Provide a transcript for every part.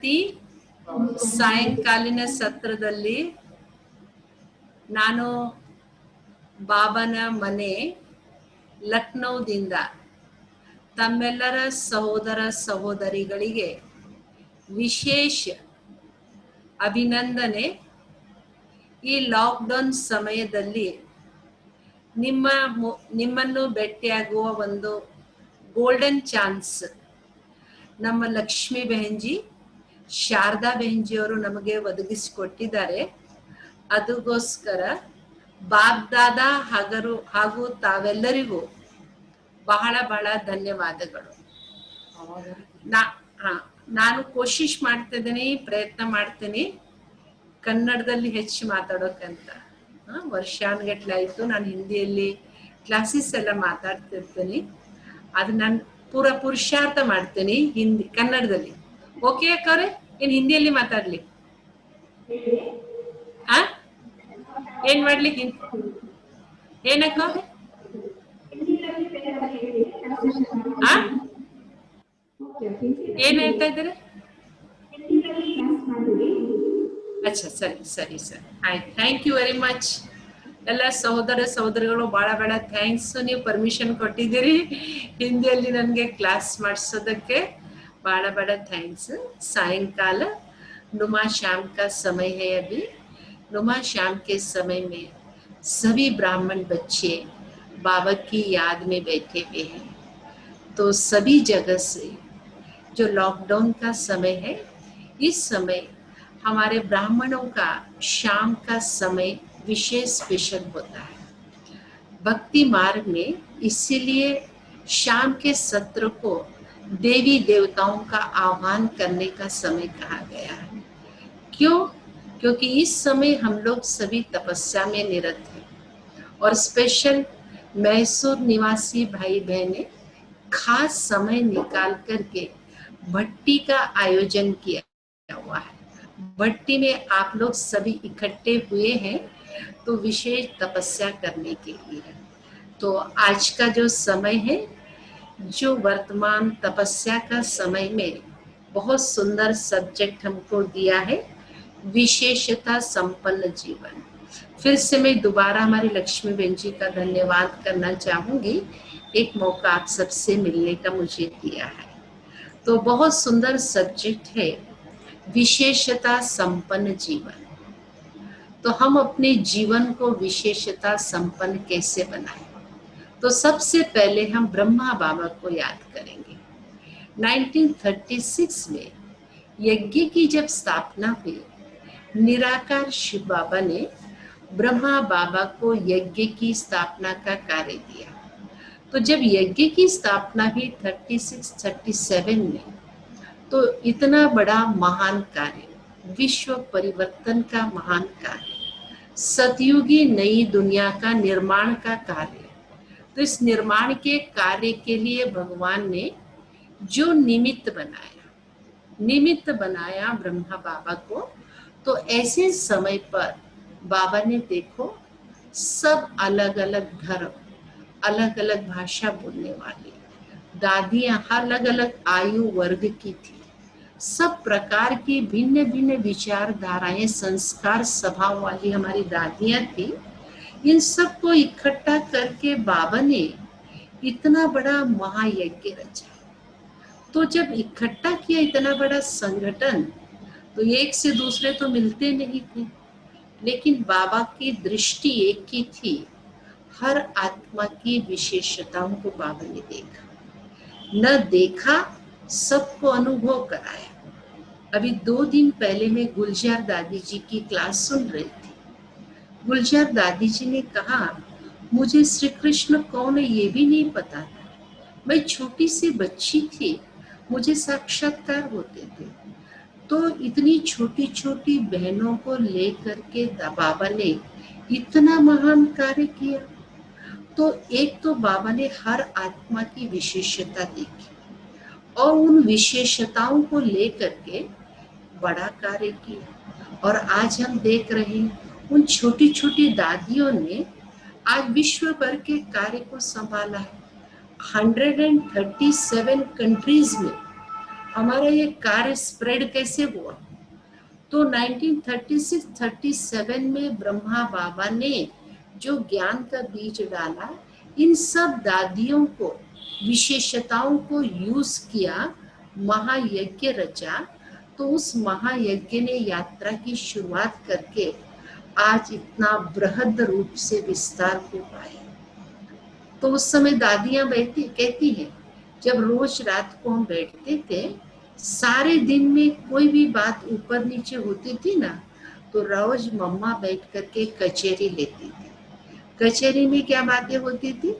ಪ್ರತಿ ಸಾಯಂಕಾಲಿನ ಸತ್ರದಲ್ಲಿ ನಾನು ಬಾಬನ ಮನೆ ಲಕ್ನೋದಿಂದ ತಮ್ಮೆಲ್ಲರ ಸಹೋದರ ಸಹೋದರಿಗಳಿಗೆ ವಿಶೇಷ ಅಭಿನಂದನೆ. ಈ ಲಾಕ್ಡೌನ್ ಸಮಯದಲ್ಲಿ ನಿಮ್ಮನ್ನು ಭೇಟಿಯಾಗುವ ಒಂದು ಗೋಲ್ಡನ್ ಚಾನ್ಸ್ ನಮ್ಮ ಲಕ್ಷ್ಮೀ ಬೆಹನ್ಜಿ, ಶಾರದಾ ಬೆಹನ್ಜಿಯವರು ನಮಗೆ ಒದಗಿಸಿಕೊಟ್ಟಿದ್ದಾರೆ. ಅದಕ್ಕೋಸ್ಕರ ಬಾಪ್ ದಾದಾ ಹಾಗೂ ತಾವೆಲ್ಲರಿಗೂ ಬಹಳ ಬಹಳ ಧನ್ಯವಾದಗಳು. ನಾನು ಕೋಶಿಶ್ ಮಾಡ್ತಿದ್ದೀನಿ, ಪ್ರಯತ್ನ ಮಾಡ್ತೀನಿ ಕನ್ನಡದಲ್ಲಿ ಹೆಚ್ಚು ಮಾತಾಡೋಕ್ಕಂತ. ವರ್ಷಾನ್ಗಟ್ಲೆ ಆಯಿತು ನಾನು ಹಿಂದಿಯಲ್ಲಿ ಕ್ಲಾಸಸ್ ಎಲ್ಲ ಮಾತಾಡ್ತಿರ್ತೀನಿ. ಅದು ನಾನು ಪುರುಷಾರ್ಥ ಮಾಡ್ತೀನಿ ಹಿಂದಿ ಕನ್ನಡದಲ್ಲಿ. ಓಕೆ ಅಕ್ಕವ್ರೆ, ಏನು ಹಿಂದಿಯಲ್ಲಿ ಮಾತಾಡ್ಲಿ? ಏನ್ ಮಾಡ್ಲಿ? ಏನಕ್ಕ ಏನ್ ಹೇಳ್ತಾ ಇದ್ದಾರೆ? ಅಚ್ಚಾ, ಸರಿ ಸರಿ ಸರಿ, ಆಯ್ತು. ಥ್ಯಾಂಕ್ ಯು ವೆರಿ ಮಚ್ ಎಲ್ಲ ಸಹೋದರ ಸಹೋದರಿಗಳು, ಭಾಳ ಭಾಳ ಥ್ಯಾಂಕ್ಸ್. ನೀವು ಪರ್ಮಿಷನ್ ಕೊಟ್ಟಿದ್ದೀರಿ ಹಿಂದಿಯಲ್ಲಿ ನನಗೆ ಕ್ಲಾಸ್ ಮಾಡಿಸೋದಕ್ಕೆ. ಭಾಳ ಭಾಳ ಥ್ಯಾಂಕ್ಸ್. सायंकाल नुमा शाम का समय है. अभी नुमा शाम के समय में सभी ब्राह्मण बच्चे बाबा की याद में बैठे हुए हैं. तो सभी जगह से जो लॉकडाउन का समय है, इस समय हमारे ब्राह्मणों का शाम का समय विशेष स्पेशल होता है भक्ति मार्ग में. इसीलिए शाम के सत्र को देवी देवताओं का आह्वान करने का समय कहा गया है. क्यों? क्योंकि इस समय हम लोग सभी तपस्या में निरत हैं और स्पेशल मैसूर निवासी भाई बहनें खास समय निकाल करके भट्टी का आयोजन किया हुआ है. भट्टी में आप लोग सभी इकट्ठे हुए हैं तो विशेष तपस्या करने के लिए. तो आज का जो समय है, जो वर्तमान तपस्या का समय में बहुत सुंदर सब्जेक्ट हमको दिया है, विशेषता संपन्न जीवन. फिर से मैं दोबारा हमारी लक्ष्मी बहन जी का धन्यवाद करना चाहूँगी. एक मौका आप सबसे मिलने का मुझे दिया है. तो बहुत सुंदर सब्जेक्ट है विशेषता संपन्न जीवन. तो हम अपने जीवन को विशेषता संपन्न कैसे बनाएं? तो सबसे पहले हम ब्रह्मा बाबा को याद करेंगे. 1936 में यज्ञ की जब स्थापना हुई, निराकार शिव बाबा ने ब्रह्मा बाबा को यज्ञ की स्थापना का कार्य दिया. तो जब यज्ञ की स्थापना हुई 36-37 में, तो इतना बड़ा महान कार्य, विश्व परिवर्तन का महान कार्य, सतयुगी नई दुनिया का निर्माण का कार्य. तो इस निर्माण के कार्य के लिए भगवान ने जो निमित्त बनाया ब्रह्मा बाबा को. तो ऐसे समय पर बाबा ने देखो सब अलग अलग धर्म, अलग अलग भाषा बोलने वाली दादियाँ, अलग अलग आयु वर्ग की थी. सब प्रकार की भिन्न भिन्न विचारधाराएं, संस्कार स्वभाव वाली हमारी दादियाँ थी. इन सबको इकट्ठा करके बाबा ने इतना बड़ा महायज्ञ रचा. तो जब इकट्ठा किया इतना बड़ा संगठन, तो एक से दूसरे तो मिलते नहीं थे, लेकिन बाबा की दृष्टि एक ही थी. हर आत्मा की विशेषताओं को बाबा ने देखा, न देखा सबको अनुभव कराया. अभी 2 दिन पहले मैं गुलजार दादी जी की क्लास सुन रही थी. गुलजार दादी जी ने कहा, मुझे श्री कृष्ण कौन है ये भी नहीं पता था. मैं छोटी सी बच्ची थी, मुझे साक्षात्कार होते थे. तो इतनी छोटी छोटी बहनों को लेकर के बाबा ने इतना महान कार्य किया. तो एक तो बाबा ने हर आत्मा की विशेषता देखी और उन विशेषताओं को लेकर के बड़ा कार्य किया. और आज हम देख रहे हैं उन छोटी छोटी दादियों ने आज विश्व भर के कार्य को संभाला है. 137 कंट्रीज में हमारा ये कार्य स्प्रेड कैसे हुआ? तो 1936-37 में ब्रह्मा बाबा ने जो ज्ञान का बीज डाला, इन सब दादियों को, विशेषताओं को यूज किया, महायज्ञ रचा। तो उस महायज्ञ ने यात्रा की शुरुआत करके आज इतना बृहद रूप से विस्तार हो पाया। तो उस समय दादियां बैठी कहती हैं, जब रोज रात को हम बैठते थे, सारे दिन में कोई भी बात ऊपर नीचे होती थी ना, तो रोज मम्मा बैठ करके कचेरी लेती थी। कचेरी में क्या बातें होती थी?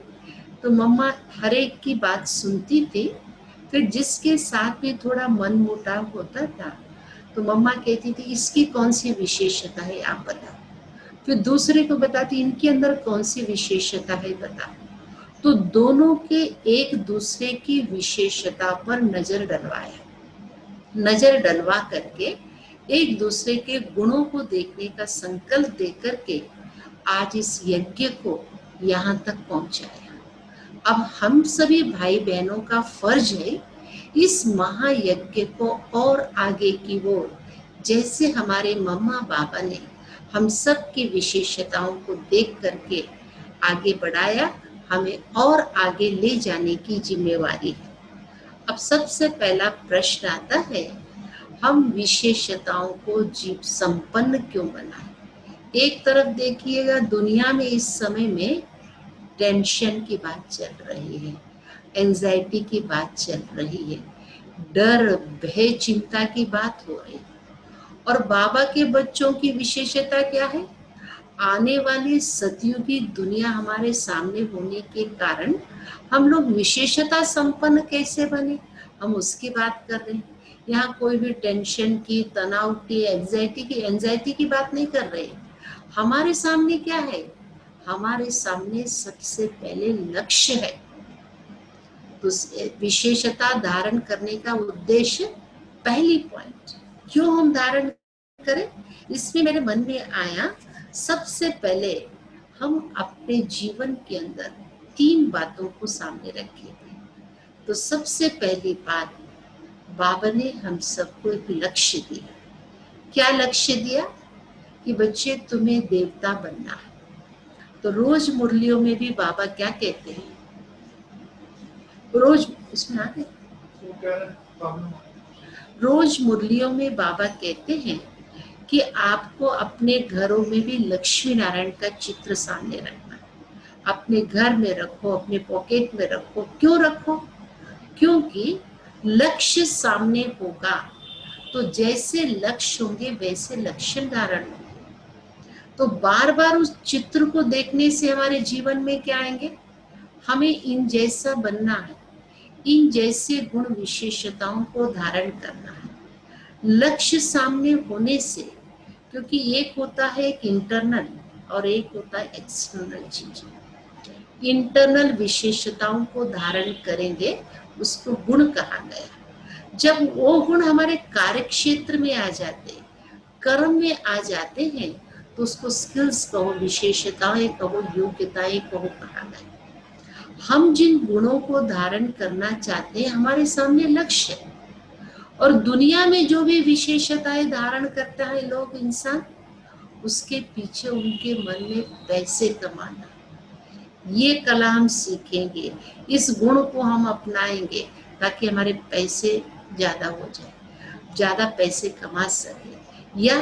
तो मम्मा हर एक की बात सुनती थी। फिर जिसके साथ भी थोड़ा मन मुटाव होता था, तो मम्मा कहती थी इसकी कौन सी विशेषता है आप बताओ। फिर दूसरे को बताती इनके अंदर कौन सी विशेषता है बताओ। तो दोनों के एक दूसरे की विशेषता पर नजर डलवाया, नजर डलवा करके एक दूसरे के गुणों को देखने का संकल्प दे करके आज इस यज्ञ को यहाँ तक पहुंचाया। अब हम सभी भाई बहनों का फर्ज है इस महायज्ञ को और आगे की ओर, जैसे हमारे मम्मा बाबा ने हम सब की विशेषताओं को देख करके आगे बढ़ाया, हमें और आगे ले जाने की जिम्मेवारी है। अब सबसे पहला प्रश्न आता है, हम विशेषताओं को जीव संपन्न क्यों बनाए? एक तरफ देखिएगा, दुनिया में इस समय में टेंशन की बात चल रही है, एंजाइटी की बात चल रही है, डर भय चिंता की बात हो रही है। और बाबा के बच्चों की विशेषता क्या है? आने वाली सतयुगी दुनिया हमारे सामने होने के कारण हम लोग विशेषता संपन्न कैसे बने, हम उसकी बात कर रहे हैं। यहाँ कोई भी टेंशन की, तनाव की, एंजाइटी की बात नहीं कर रहे। हमारे सामने क्या है? हमारे सामने सबसे पहले लक्ष्य है। तो विशेषता धारण करने का उद्देश्य, पहली पॉइंट, क्यों हम धारण करें, इसमें मेरे मन में आया, सबसे पहले हम अपने जीवन के अंदर 3 बातों को सामने रखे थे। तो सबसे पहली बात, बाबा ने हम सबको एक लक्ष्य दिया। क्या लक्ष्य दिया? कि बच्चे तुम्हें देवता बनना है। तो रोज मुरलियों में भी बाबा क्या कहते हैं? रोज उसमें आ गए, रोज मुरलियों में बाबा कहते हैं कि आपको अपने घरों में भी लक्ष्मी नारायण का चित्र सामने रखना है। अपने घर में रखो, अपने पॉकेट में रखो। क्यों रखो? क्योंकि लक्ष्य सामने होगा तो जैसे लक्ष्य होंगे वैसे लक्षण धारण होंगे। तो बार बार उस चित्र को देखने से हमारे जीवन में क्या आएंगे? हमें इन जैसा बनना है, इन जैसे गुण विशेषताओं को धारण करना है। लक्ष्य सामने होने से, क्योंकि एक होता है एक इंटरनल और एक होता है एक्सटर्नल चीज। इंटरनल विशेषताओं को धारण करेंगे, उसको गुण कहा गया। जब वो गुण हमारे कार्य क्षेत्र में आ जाते, कर्म में आ जाते हैं, तो उसको स्किल्स कहो, विशेषताएं कहो, योग्यताएं कहो, कहा गया। हम जिन गुणों को धारण करना चाहते हैं, हमारे सामने लक्ष्य है। और दुनिया में जो भी विशेषताएं धारण करता है लोग, इंसान, उसके पीछे उनके मन में पैसे कमाना, ये कला हम सीखेंगे, इस गुण को हम अपनाएंगे ताकि हमारे पैसे ज्यादा हो जाए, ज्यादा पैसे कमा सके। या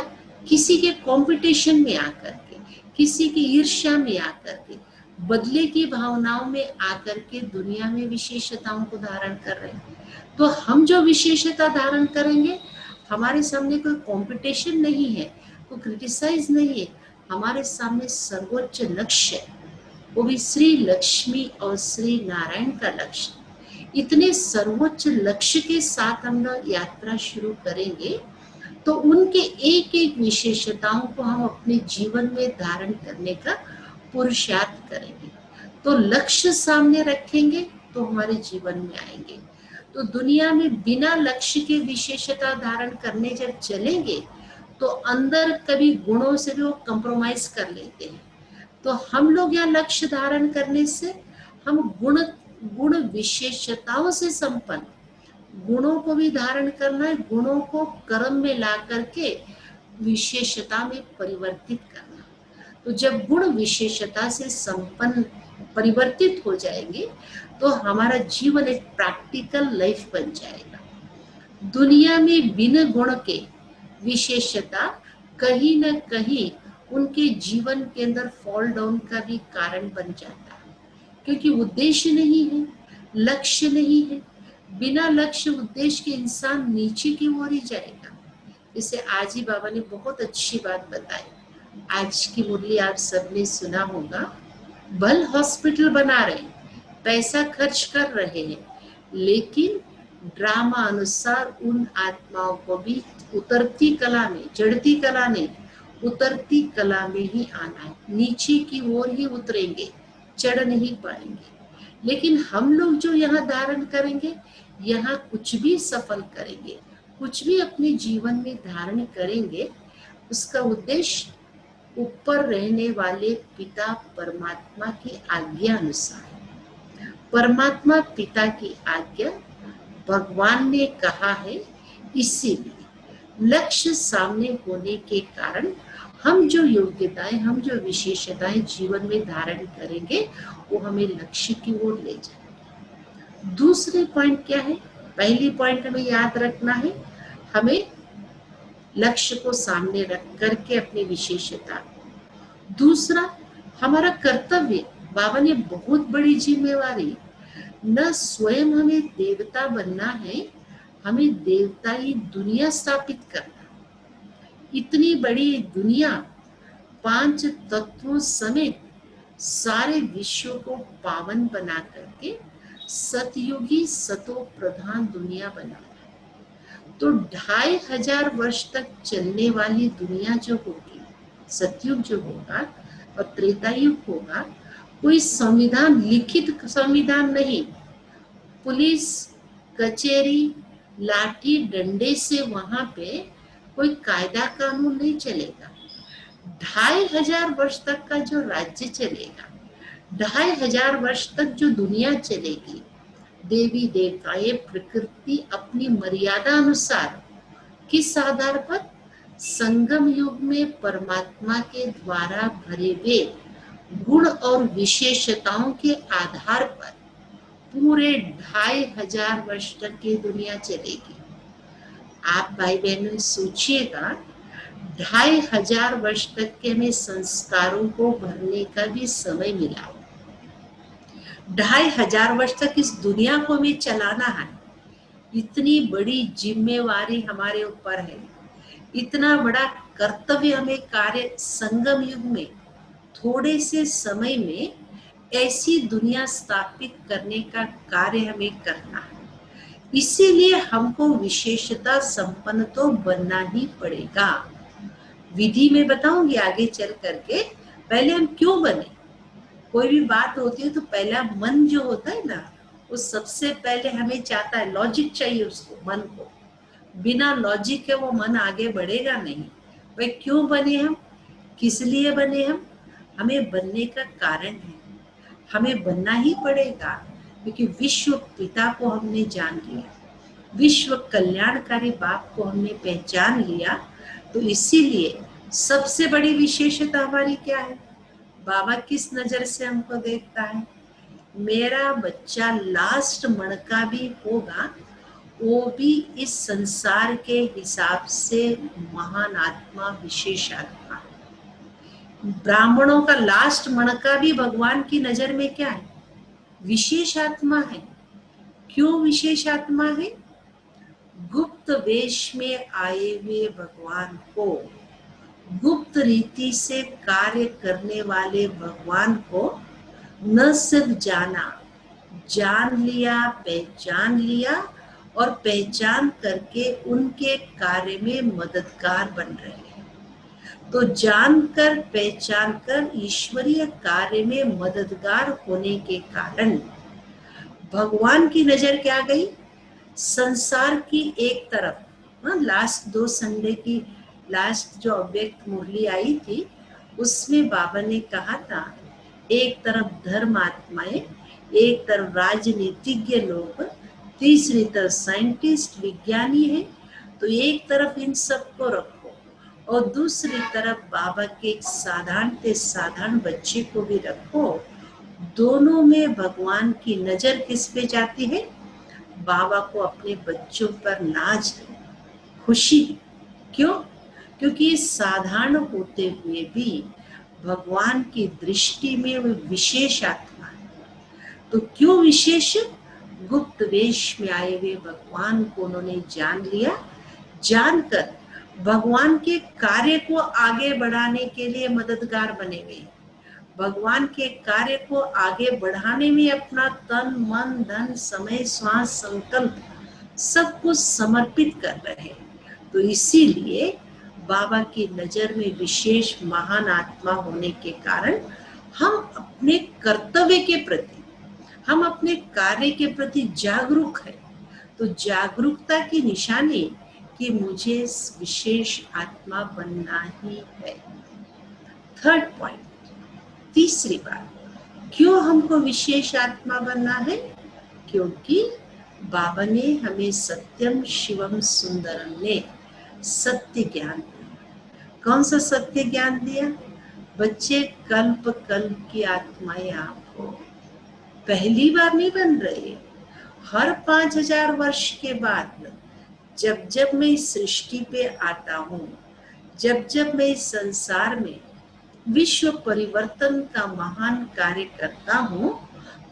किसी के कंपटीशन में आकर के, किसी की ईर्ष्या में आकर के, बदले की भावनाओं में आकर के दुनिया में विशेषताओं को धारण कर रहे हैं। तो हम जो विशेषता धारण करेंगे, हमारे सामने कोई कंपटीशन नहीं है, कोई क्रिटिसाइज नहीं है, हमारे सामने सर्वोच्च लक्ष्य है, वो भी श्री लक्ष्मी और श्री नारायण का लक्ष्य। इतने सर्वोच्च लक्ष्य के साथ हम लोग यात्रा शुरू करेंगे, तो उनके एक एक विशेषताओं को हम अपने जीवन में धारण करने का पुरुषार्थ करेंगे। तो लक्ष्य सामने रखेंगे तो हमारे जीवन में आएंगे। तो दुनिया में बिना लक्ष्य के विशेषता धारण करने जब चलेंगे, तो अंदर कभी गुणों से भी वो कंप्रोमाइज कर लेते हैं। तो हम लोग यहाँ लक्ष्य धारण करने से हम गुण विशेषताओं से संपन्न, गुणों को भी धारण करना है, गुणों को कर्म में ला करके विशेषता में परिवर्तित करना। तो जब गुण विशेषता से संपन्न परिवर्तित हो जाएंगे तो हमारा जीवन एक प्रैक्टिकल लाइफ बन जाएगा। दुनिया में बिना गुण के विशेषता कहीं न कहीं उनके जीवन के अंदर फॉल डाउन का भी कारण बन जाता है, क्योंकि उद्देश्य नहीं है, लक्ष्य नहीं है। बिना लक्ष्य उद्देश्य के इंसान नीचे की ओर ही जाएगा। इसे आज ही बाबा ने बहुत अच्छी बात बताई। आज की मुरली आप सबने सुना होगा। भल हॉस्पिटल बना रहे हैं, पैसा खर्च कर रहे हैं, लेकिन ड्रामा अनुसार उन आत्माओं को भी उतरती कला में, चढ़ती कला नहीं, उतरती कला में ही आना है। नीचे की ओर ही उतरेंगे, चढ़ नहीं पाएंगे। लेकिन हम लोग जो यहाँ धारण करेंगे, यहाँ कुछ भी सफल करेंगे, कुछ भी अपने जीवन में धारण करेंगे, उसका उद्देश्य ऊपर रहने वाले पिता परमात्मा की आज्ञा अनुसार। परमात्मा पिता की आज्ञा भगवान ने कहा है, इसीलिए लक्ष्य सामने होने के कारण हम जो योग्यताएं, हम जो विशेषताएं जीवन में धारण करेंगे, वो हमें लक्ष्य की ओर ले जाएंगे। दूसरे पॉइंट क्या है? पहली पॉइंट हमें याद रखना है, हमें लक्ष्य को सामने रख करके अपनी विशेषता। दूसरा, हमारा कर्तव्य। बाबा ने बहुत बड़ी जिम्मेवारी, न स्वयं हमें देवता बनना है, हमें देवताई दुनिया स्थापित करना। इतनी बड़ी दुनिया, 5 तत्वों समेत सारे विश्व को पावन बना करके सतयुगी सतो प्रधान दुनिया बना। तो 2500 वर्ष तक चलने वाली दुनिया जो होगी, सतयुग जो होगा और त्रेता युग होगा, कोई संविधान, लिखित संविधान नहीं, पुलिस कचेरी लाठी डंडे से वहां पे कोई कायदा कानून नहीं चलेगा। 2500 वर्ष तक का जो राज्य चलेगा, 2500 वर्ष तक जो दुनिया चलेगी, देवी देवताएं प्रकृति अपनी मर्यादा अनुसार, किस आधार पर? संगम युग में परमात्मा के द्वारा भरे हुए गुण और विशेषताओं के आधार पर पूरे 2500 वर्ष तक की दुनिया चलेगी। आप भाई बहनों सोचिएगा, 2500 वर्ष तक के हमें संस्कारों को भरने का भी समय मिला। 2500 वर्ष तक इस दुनिया को हमें चलाना है। इतनी बड़ी जिम्मेवारी हमारे ऊपर है, इतना बड़ा कर्तव्य हमें कार्य, संगम युग में थोड़े से समय में ऐसी दुनिया स्थापित करने का कार्य हमें करना है। इसीलिए हमको विशेषता संपन्न तो बनना ही पड़ेगा। विधि में बताऊंगी आगे चल करके, पहले हम क्यों बने। कोई भी बात होती है तो पहला मन जो होता है ना, वो सबसे पहले हमें चाहता है, लॉजिक चाहिए उसको, मन को। बिना लॉजिक के वो मन आगे बढ़ेगा नहीं। भाई क्यों बने हम, किस लिए बने हम, हमें बनने का कारण है, हमें बनना ही पड़ेगा, क्योंकि विश्व पिता को हमने जान लिया, विश्व कल्याणकारी बाप को हमने पहचान लिया। तो इसीलिए सबसे बड़ी विशेषता हमारी क्या है? बाबा किस नजर से हमको देखता है? मेरा बच्चा लास्ट मणका भी होगा, वो भी इस संसार के हिसाब से महान आत्मा, विशेष आत्मा। ब्राह्मणों का लास्ट मणका भी भगवान की नजर में क्या है? विशेष आत्मा है। क्यों विशेष आत्मा है? गुप्त वेश में आए हुए भगवान को, गुप्त रीति से कार्य करने वाले भगवान को न सिर्फ जाना, जान लिया, पहचान लिया, और पहचान करके उनके कार्य में मददगार बन रहे हैं। तो जानकर, पहचान कर ईश्वरीय कार्य में मददगार होने के कारण भगवान की नजर क्या गई? संसार की एक तरफ, लास्ट 2 संडे की लास्ट जो अव्यक्त मुरली आई थी, उसमें बाबा ने कहा था, एक तरफ धर्म आत्माएं, एक तरफ राजनीतिज्ञ लोग, तीसरी तरफ साइंटिस्ट विज्ञानी है, तो एक तरफ इन सबको रखो और दूसरी तरफ बाबा के एक साधारण से साधारण बच्चे को भी रखो। दोनों में भगवान की नजर किस पे जाती है? बाबा को अपने बच्चों पर नाज है, खुशी है। क्यों? क्योंकि ये साधारण होते हुए भी भगवान की दृष्टि में वो विशेष आत्मा है। तो क्यों विशेष? गुप्त वेश में आए हुए भगवान को उन्होंने जान लिया, जानकर भगवान के कार्य को आगे बढ़ाने के लिए मददगार बने हुए, भगवान के कार्य को आगे बढ़ाने में अपना तन मन धन समय श्वास संकल्प सब कुछ समर्पित कर रहे। तो इसीलिए बाबा की नजर में विशेष महान आत्मा होने के कारण हम अपने कर्तव्य के प्रति, हम अपने कार्य के प्रति जागरूक है। तो जागरूकता की निशानी कि मुझे विशेष आत्मा बनना ही है। थर्ड पॉइंट, तीसरी बात, क्यों हमको विशेष आत्मा बनना है? क्योंकि बाबा ने हमें सत्यम शिवम सुंदरम ने सत्य ज्ञान दिया। कौन सा सत्य ज्ञान दिया? बच्चे कल्प कल्प की आत्माएं आप हो, पहली बार नहीं बन रहे। हर 5000 वर्ष के बाद जब जब मैं इस सृष्टि पे आता हूँ, जब जब मैं इस संसार में विश्व परिवर्तन का महान कार्य करता हूँ,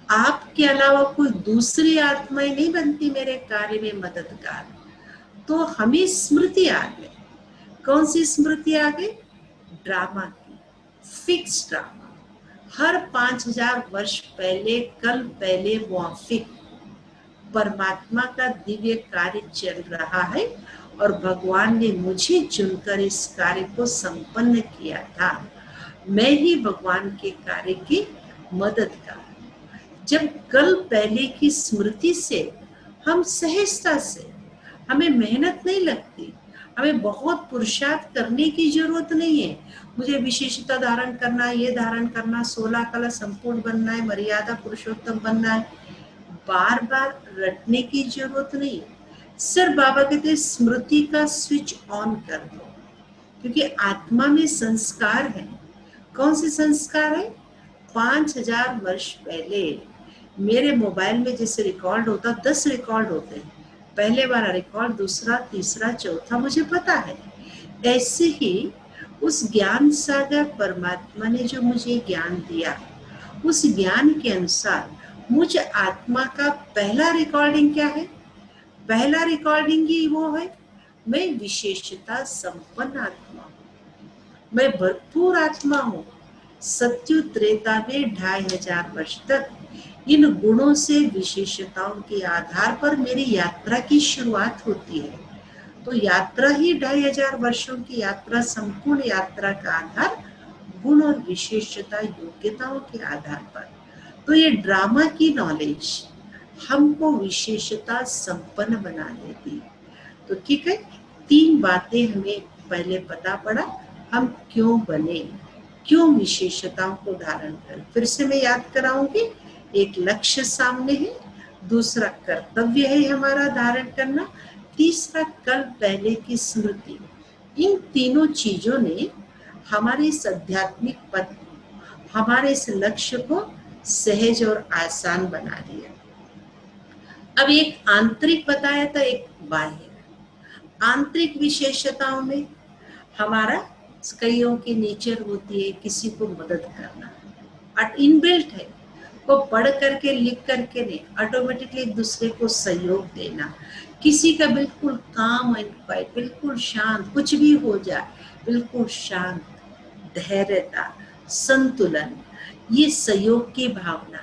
आपके अलावा कोई दूसरी आत्माएं नहीं बनती मेरे कार्य में मददगार। तो हमें स्मृति आ गई। कौन सी स्मृति आ गई? ड्रामा की, फिक्स ड्रामा। हर 5000 वर्ष पहले, कल पहले मौफिक परमात्मा का दिव्य कार्य चल रहा है और भगवान ने मुझे चुनकर इस कार्य को संपन्न किया था। मैं ही भगवान के कार्य की मददगार। जब कल पहले की स्मृति से हम सहजता से, हमें मेहनत नहीं लगती, हमें बहुत पुरुषार्थ करने की जरूरत नहीं है। मुझे विशेषता धारण करना है, ये धारण करना, 16 कला संपूर्ण बनना है, मर्यादा पुरुषोत्तम बनना है, बार बार रटने की जरूरत नहीं। सिर्फ बाबा कहते स्मृति का स्विच ऑन कर दो, क्योंकि आत्मा में संस्कार है। कौन से संस्कार है? 5000 वर्ष पहले मेरे मोबाइल में जैसे रिकॉर्ड होता, 10 रिकॉर्ड होते हैं, पहले वाला रिकॉर्ड, दूसरा, तीसरा, चौथा, मुझे पता है। ऐसे ही उस ज्ञान सागर परमात्मा ने जो मुझे ज्ञान दिया, उस ज्ञान के अनुसार मुझ आत्मा का पहला रिकॉर्डिंग क्या है? पहला रिकॉर्डिंग ही वो है, मैं विशेषता संपन्न आत्मा हूँ, मैं भरपूर आत्मा हूँ। सत्यु त्रेता में 2500 वर्ष तक इन गुणों से विशेषताओं के आधार पर मेरी यात्रा की शुरुआत होती है। तो यात्रा ही 2500 वर्षों की यात्रा, संपूर्ण यात्रा का आधार गुण और विशेषता योग्यताओं के आधार पर। तो ये ड्रामा की नॉलेज हमको विशेषता संपन्न बना देती। तो ठीक है, 3 बातें हमें पहले पता पड़ा, हम क्यों बने, क्यों विशेषताओं को धारण करें। फिर से मैं याद कराऊंगी, एक लक्ष्य सामने है, दूसरा कर्तव्य है हमारा धारण करना, तीसरा कल पहले की स्मृति। इन तीनों चीजों ने हमारे इस आध्यात्मिक पथ, हमारे इस लक्ष्य को सहज और आसान बना दिया। अब एक आंतरिक बताया था, एक बाह्य। आंतरिक विशेषताओं में हमारा कईयों की नेचर होती है किसी को मदद करना, और इनबिल्ट है, वो पढ़ करके लिख करके नहीं, ऑटोमेटिकली एक दूसरे को सहयोग देना। किसी का बिल्कुल काम एंड क्वाइट, बिल्कुल शांत, कुछ भी हो जाए बिल्कुल शांत, धैर्यता, संतुलन, ये सहयोग की भावना,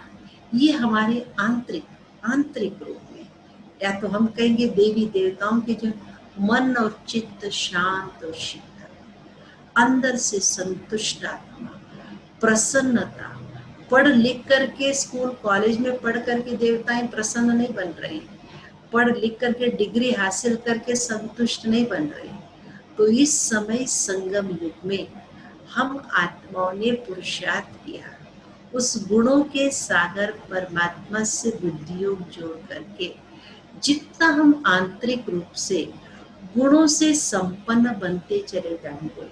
ये हमारे आंतरिक रूप में, या तो हम कहेंगे देवी देवताओं के जो मन और चित्त शांत और शीतल, अंदर से संतुष्ट आत्मा, प्रसन्नता। पढ़ लिख करके स्कूल कॉलेज में पढ़ करके देवताएं प्रसन्न नहीं बन रही, पढ़ लिख करके डिग्री हासिल करके संतुष्ट नहीं बन रही। तो इस समय संगम युग में हम आत्माओं ने पुरुषार्थ किया, उस गुणों के सागर परमात्मा से बुद्धि योग जोड़ करके जितना हम आंतरिक रूप से गुणों से संपन्न बनते चले जाएंगे,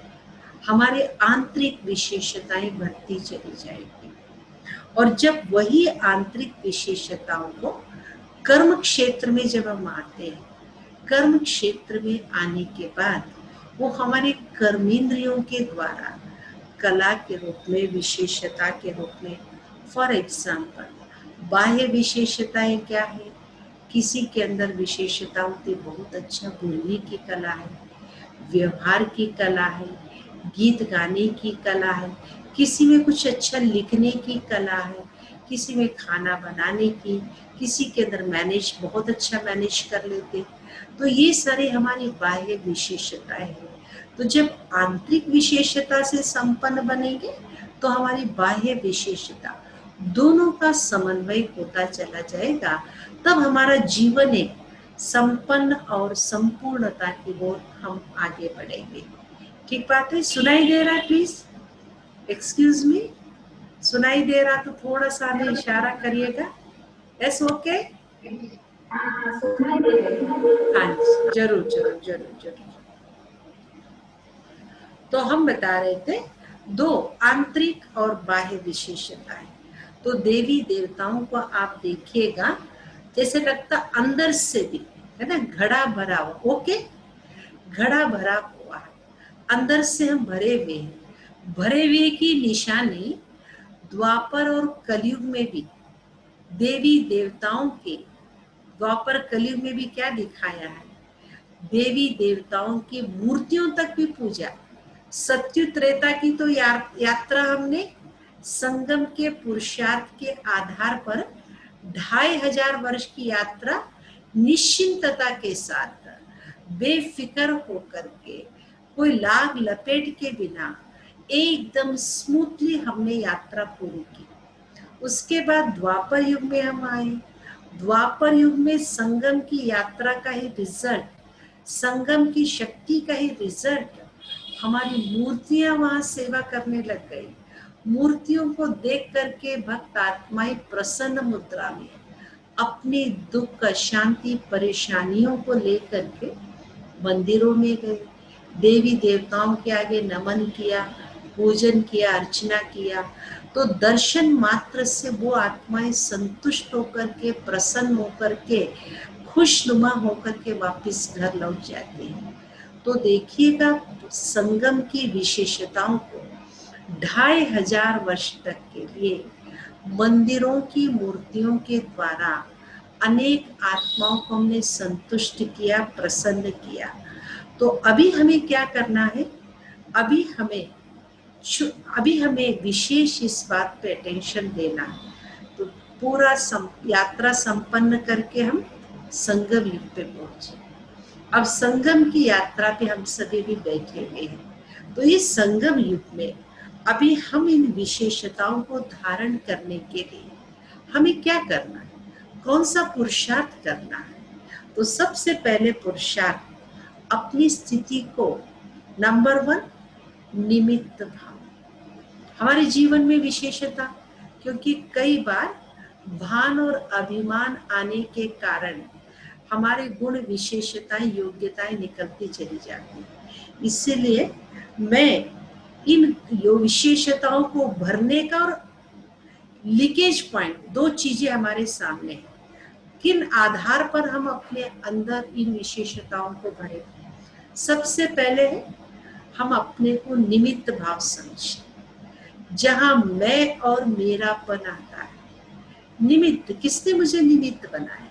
हमारे आंतरिक विशेषताएं बढ़ती चली जाएगी। और जब वही आंतरिक विशेषताओं को कर्म क्षेत्र में जब हम आते हैं, कर्म क्षेत्र में आने के बाद वो हमारे कर्मेंद्रियों के द्वारा कला के रूप में, विशेषता के रूप में, फॉर एग्जाम्पल बाह्य विशेषताएं क्या है? किसी के अंदर विशेषता होती, बहुत अच्छा बोलने की कला है, व्यवहार की कला है, गीत गाने की कला है, किसी में कुछ अच्छा लिखने की कला है, किसी में खाना बनाने की, किसी के अंदर मैनेज बहुत अच्छा मैनेज कर लेते। तो ये सारे हमारी बाह्य विशेषताएं हैं। तो जब आंतरिक विशेषता से संपन्न बनेंगे तो हमारी बाह्य विशेषता दोनों का समन्वय होता चला जाएगा, तब हमारा जीवन एक संपन्न और संपूर्णता की ओर हम आगे बढ़ेंगे। ठीक बात है? सुनाई दे रहा है? प्लीज एक्सक्यूज मी, सुनाई दे रहा तो थोड़ा सा हमें इशारा करिएगा। यस, ओके, हाँ जी, जरूर जरूर जरूर जरूर। तो हम बता रहे थे दो आंतरिक और बाह्य विशेषताएं। तो देवी देवताओं को आप देखिएगा, जैसे लगता अंदर से भी है ना, घड़ा भरा हुआ। ओके, घड़ा भरा हुआ है, अंदर से हम भरे हुए हैं। भरे हुए की निशानी द्वापर और कलयुग में भी देवी देवताओं के, द्वापर कलयुग में भी क्या दिखाया है? देवी देवताओं की मूर्तियों तक भी पूजा। सत्यु त्रेता की तो यात्रा हमने संगम के पुरुषार्थ के आधार पर 2500 वर्ष की यात्रा निश्चिंतता के साथ, बेफिक्र होकर के, कोई लाग लपेट के बिना एकदम स्मूथली हमने यात्रा पूरी की। उसके बाद द्वापर युग में हम आए। द्वापर युग में संगम की यात्रा का ही रिजल्ट, संगम की शक्ति का ही रिजल्ट, हमारी मूर्तियां वहां सेवा करने लग गई। मूर्तियों को देख करके भक्त आत्माएं प्रसन्न मुद्रा में अपने दुख, शांति, परेशानियों को लेकर के मंदिरों में गए, देवी देवताओं के आगे नमन किया, पूजन किया, अर्चना किया। तो दर्शन मात्र से वो आत्माएं संतुष्ट होकर के, प्रसन्न होकर के, खुशनुमा होकर के वापस घर लौट जाते हैं। तो देखिएगा संगम की विशेषताओं को 2500 वर्ष तक के लिए मंदिरों की मूर्तियों के द्वारा अनेक आत्माओं को हमने संतुष्ट किया, प्रसन्न किया। तो अभी हमें क्या करना है? अभी हमें विशेष इस बात पे अटेंशन देना है। तो पूरा यात्रा संपन्न करके हम संगम युग पे पहुंचे। अब संगम की यात्रा पे हम सभी भी बैठे हुए हैं। तो इस संगम युग में अभी हम इन विशेषताओं को धारण करने के लिए हमें क्या करना है? कौन सा पुरुषार्थ करना है? तो सबसे पहले पुरुषार्थ अपनी स्थिति को नंबर 1 निमित्त भाव। हमारे जीवन में विशेषता, क्योंकि कई बार भान और अभिमान आने के कारण हमारे गुण, विशेषताएं, योग्यताएं निकलती चली जाती है। इसीलिए मैं इन विशेषताओं को भरने का और लीकेज पॉइंट, दो चीजें हमारे सामने हैं। किन आधार पर हम अपने अंदर इन विशेषताओं को भरें? सबसे पहले है हम अपने को निमित्त भाव समझें, जहां मैं और मेरापन आता है। निमित्त, किसने मुझे निमित्त बनाया?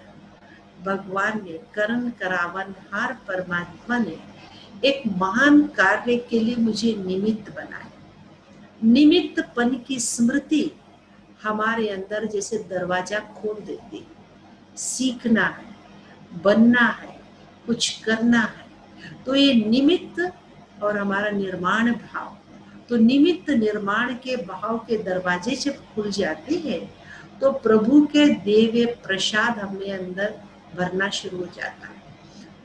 भगवान ने, करण करावन हार परमात्मा ने एक महान कार्य के लिए मुझे निमित्त बनाया। निमित्तपन की स्मृति हमारे अंदर जैसे दरवाजा खोल देती। सीखना है, बनना है, कुछ करना है, तो ये निमित्त और हमारा निर्माण भाव, तो निमित्त निर्माण के भाव के दरवाजे जब खुल जाते हैं तो प्रभु के देवे प्रसाद हमें अंदर भरना शुरू हो जाता है।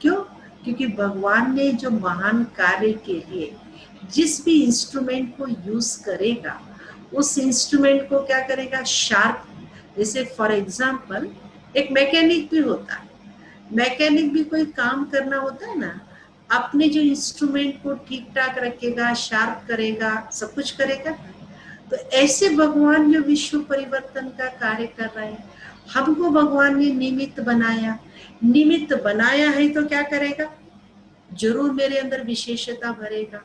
क्यों? क्योंकि भगवान ने जो महान कार्य के लिए जिस भी इंस्ट्रूमेंट को यूज करेगा, उस इंस्ट्रूमेंट को क्या करेगा? शार्प। जैसे फॉर एग्जाम्पल एक मैकेनिक भी होता है, मैकेनिक भी कोई काम करना होता है ना, अपने जो इंस्ट्रूमेंट को ठीक ठाक रखेगा, शार्प करेगा, सब कुछ करेगा। तो ऐसे भगवान जो विश्व परिवर्तन का कार्य कर रहे हैं, हमको भगवान ने निमित्त बनाया। निमित्त बनाया है तो क्या करेगा, जरूर मेरे अंदर विशेषता भरेगा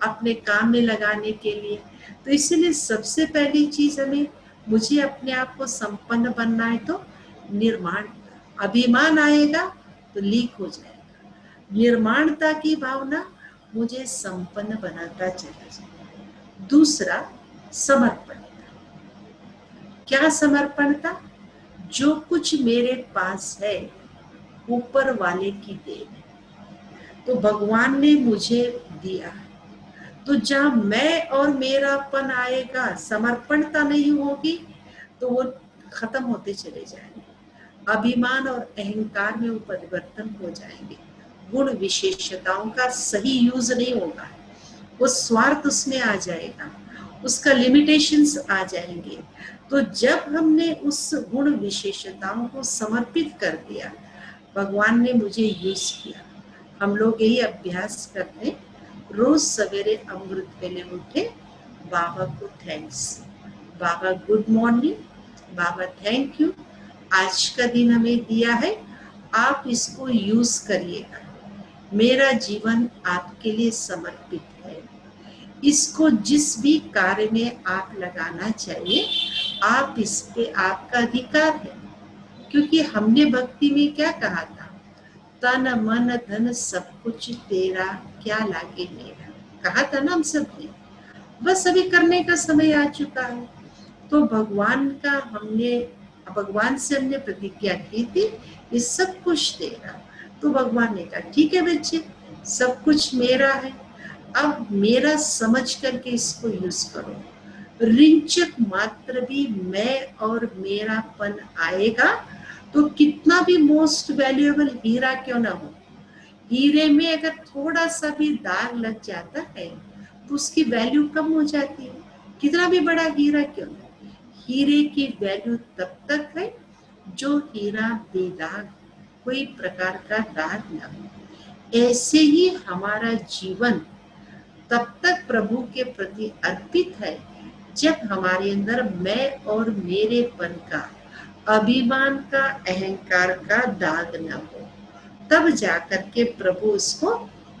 अपने काम में लगाने के लिए। तो इसीलिए सबसे पहली चीज हमें, मुझे अपने आप को संपन्न बनना है तो निर्माण, अभिमान आएगा तो लीक हो जाएगा। निर्माणता की भावना मुझे संपन्न बनाता चला जाए। दूसरा, समर्पण। क्या समर्पणता, जो कुछ मेरे पास है ऊपर वाले की देन है, तो भगवान ने मुझे दिया। तो जहां मैं और मेरापन आएगा, समर्पणता नहीं होगी, तो वो खत्म होते चले जाएंगे। अभिमान और अहंकार में वो परिवर्तन हो जाएंगे। गुण विशेषताओं का सही यूज नहीं होगा, वो स्वार्थ उसमें आ जाएगा, उसका लिमिटेशंस आ जाएंगे। तो जब हमने उस गुण विशेषताओं को समर्पित कर दिया, भगवान ने मुझे यूज किया। हम लोग यही अभ्यास करते हैं, रोज सवेरे अमृत वेले उठे, बाबा को thanks, Baba good morning, Baba thank you, आज का दिन हमें दिया है, आप इसको यूज करिएगा, मेरा जीवन आपके लिए समर्पित है, इसको जिस भी कार्य में आप लगाना चाहिए, आप इस पे, आपका अधिकार है। क्योंकि हमने भक्ति में क्या कहा था, तन मन धन सब कुछ तेरा, क्या लागे मेरा, कहा था ना हम सबने। बस अभी करने का समय आ चुका है। तो भगवान का हमने, भगवान से हमने प्रतिज्ञा की थी, ये सब कुछ तेरा। तो भगवान ने कहा ठीक है बच्चे, सब कुछ मेरा है, अब मेरा समझ करके इसको यूज करो। रिंचक मात्र भी मैं और मेरापन आएगा, तो कितना भी मोस्ट वैल्यूएबल हीरा क्यों ना हो, हीरे में अगर थोड़ा सा भी दाग लग जाता है तो उसकी वैल्यू कम हो जाती है, कितना भी बड़ा हीरा क्यों ना। हीरे की वैल्यू तब तक है जो हीरा बेदाग, कोई प्रकार का दाग ना हो। ऐसे ही हमारा जीवन तब तक प्रभु के प्रति अर्पित है जब हमारे अंदर मैं और मेरेपन का, अभिमान का, अहंकार का दाग न हो, तब जाकर के प्रभु उसको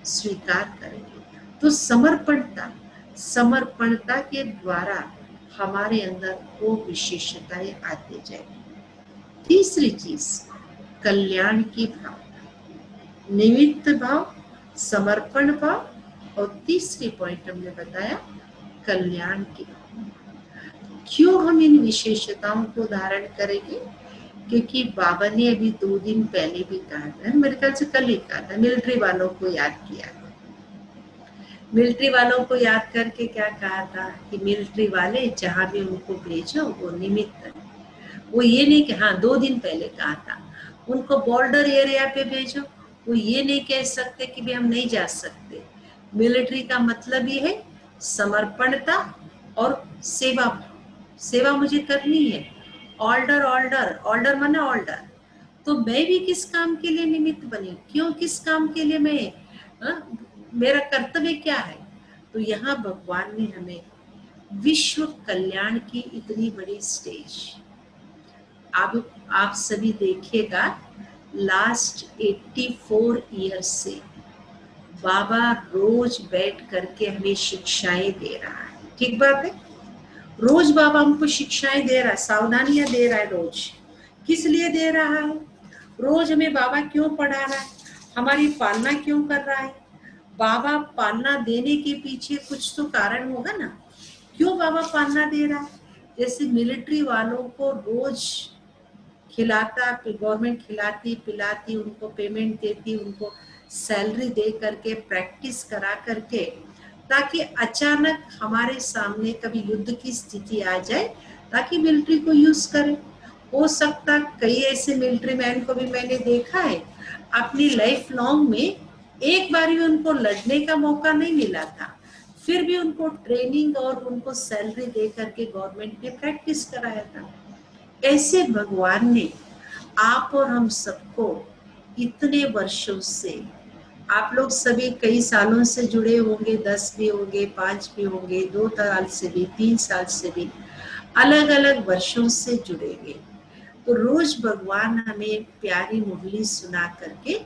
स्वीकार करेंगे। तो समर्पणता, समर्पणता के द्वारा हमारे अंदर वो विशेषताएं आते जाएंगी। तीसरी चीज, कल्याण की भाव, निमित्त भाव, समर्पण भाव, और तीसरी पॉइंट हमने बताया कल्याण की भाव। क्यों हम इन विशेषताओं को धारण करेंगे, क्योंकि बाबा ने अभी 2 दिन पहले भी कहा था, मेरे ख्याल से कल ही कहा था, मिलिट्री वालों को याद किया। मिलिट्री वालों को याद करके क्या कहा था कि मिलिट्री वाले जहां भी उनको भेजो वो निमित्त है। वो ये नहीं कि, हाँ 2 दिन पहले कहा था, उनको बॉर्डर एरिया पे भेजो, वो ये नहीं कह सकते कि भी हम नहीं जा सकते। मिलिट्री का मतलब ये है समर्पणता और सेवा। सेवा मुझे करनी है, ऑर्डर ऑर्डर ऑर्डर माने ऑर्डर। तो मैं भी किस काम के लिए निमित्त बनी, क्यों, किस काम के लिए मैं, मेरा कर्तव्य क्या है। तो यहाँ भगवान ने हमें विश्व कल्याण की इतनी बड़ी स्टेज, अब आप सभी देखिएगा, लास्ट 84 ईयर से बाबा रोज बैठ करके हमें शिक्षाएं दे रहा है। ठीक बात है, रोज बाबा हमको शिक्षाएं दे रहा है, सावधानियां दे रहा है रोज। किस लिए दे रहा है, रोज हमें बाबा क्यों पढ़ा रहा है, हमारी पालना क्यों कर रहा है। बाबा पालना देने के पीछे कुछ तो कारण होगा ना, क्यों बाबा पालना दे रहा है। जैसे मिलिट्री वालों को रोज खिलाता, गवर्नमेंट खिलाती पिलाती, उनको पेमेंट देती, उनको सैलरी दे करके, प्रैक्टिस करा करके, ताकि अचानक हमारे सामने कभी युद्ध की स्थिति आ जाए, ताकि मिलिट्री को यूज करें। हो सकता, कई ऐसे मिलिट्री मैन को भी मैंने देखा है, अपनी लाइफ लॉन्ग में एक बार भी उनको लड़ने का मौका नहीं मिला था, फिर भी उनको ट्रेनिंग और उनको सैलरी दे करके गवर्नमेंट ने प्रैक्टिस कराया था। ऐसे भगवान ने आप और हम सबको इतने वर्षों से आप लोग सभी कई सालों से जुड़े होंगे, 10 भी होंगे, 5 भी होंगे, 2 साल से भी, 3 साल से भी, अलग अलग वर्षों से जुड़ेंगे। तो रोज भगवान हमें प्यारी मुरली सुना करके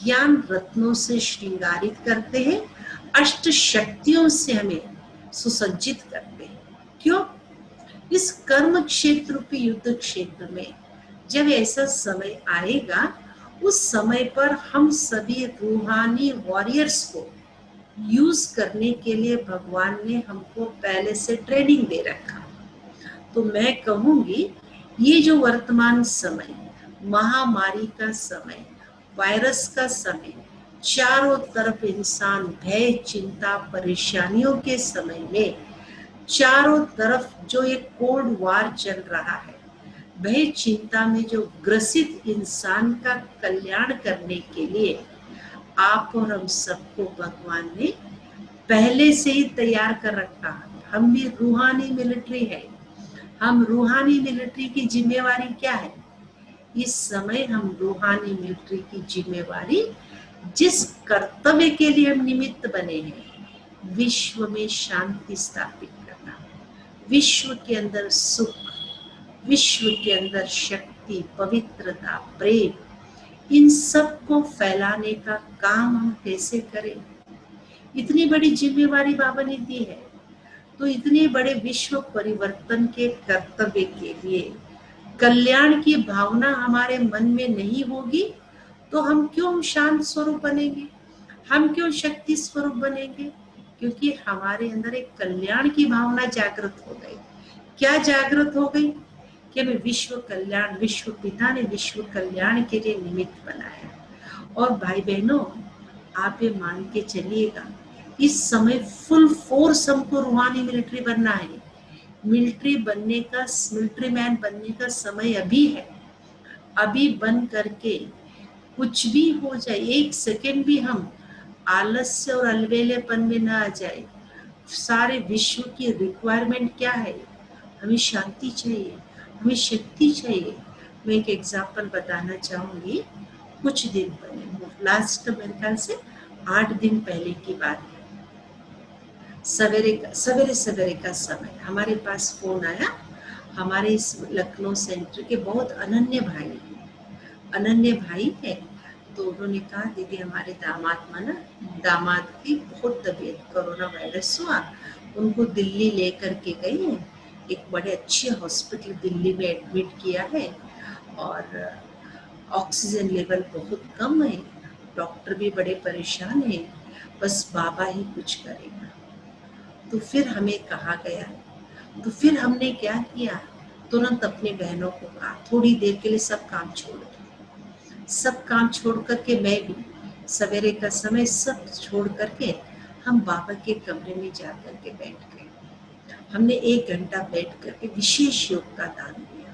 ज्ञान रत्नों से श्रृंगारित करते हैं, अष्ट शक्तियों से हमें सुसज्जित करते हैं। क्यों? इस कर्म क्षेत्र रूपी युद्ध क्षेत्र में जब ऐसा समय आएगा, उस समय पर हम सभी रूहानी वॉरियर्स को यूज करने के लिए भगवान ने हमको पहले से ट्रेनिंग दे रखा। तो मैं कहूंगी, ये जो वर्तमान समय, महामारी का समय, वायरस का समय, चारों तरफ इंसान भय, चिंता, परेशानियों के समय में चारों तरफ जो एक कोल्ड वार चल रहा है, भय चिंता में जो ग्रसित इंसान का कल्याण करने के लिए आप और हम सबको भगवान ने पहले से ही तैयार कर रखा है। हम भी रूहानी मिलिट्री है। हम रूहानी मिलिट्री की जिम्मेवारी क्या है? इस समय हम रूहानी मिलिट्री की जिम्मेवारी, जिस कर्तव्य के लिए हम निमित्त बने हैं, विश्व में शांति स्थापित करना, विश्व के अंदर सुख, विश्व के अंदर शक्ति, पवित्रता, प्रेम, इन सब को फैलाने का काम हम कैसे करें? इतनी बड़ी जिम्मेवारी बाबा ने दी है। तो इतने बड़े विश्व परिवर्तन के कर्तव्य के लिए कल्याण की भावना हमारे मन में नहीं होगी तो हम क्यों शांत स्वरूप बनेंगे? हम क्यों शक्ति स्वरूप बनेंगे? क्योंकि हमारे अंदर एक कल्याण की भावना जागृत हो गई। क्या जागृत हो गई? कि हमें विश्व कल्याण, विश्व पिता ने विश्व कल्याण के लिए निमित्त बनाया। और भाई बहनों, आप ये मान के चलिएगा, इस समय फुल फोर्स हमको रूहानी मिलिट्री बनना है। मिलिट्री बनने का, मिलिट्री मैन बनने का समय अभी है। अभी बन करके कुछ भी हो जाए, एक सेकेंड भी हम आलस्य और अलवेलेपन में ना आ जाए। सारे विश्व की रिक्वायरमेंट क्या है? हमें शांति चाहिए, हमें शक्ति चाहिए। मैं एक एग्जाम्पल बताना चाहूंगी। कुछ दिन पहले, लास्ट मेरे ख्याल से 8 दिन पहले की बात है, सवेरे सवेरे का समय हमारे पास फोन आया। हमारे इस लखनऊ सेंटर के बहुत अनन्य भाई है। तो उन्होंने कहा, दीदी हमारे दामाद की बहुत तबीयत, कोरोना वायरस हुआ, उनको दिल्ली लेकर के गए हैं, एक बड़े अच्छे हॉस्पिटल दिल्ली में एडमिट किया है और ऑक्सीजन लेवल बहुत कम है, डॉक्टर भी बड़े परेशान हैं, बस बाबा ही कुछ करेगा। तो फिर हमें कहा गया, तो फिर हमने क्या किया, तुरंत अपने बहनों को कहा थोड़ी देर के लिए सब काम छोड़ दो। सब काम छोड़ करके, मैं भी सवेरे का समय सब छोड़ करके हम बाबा के कमरे में जा करके बैठ गए। हमने 1 घंटा बैठ करके विशेष योग का दान दिया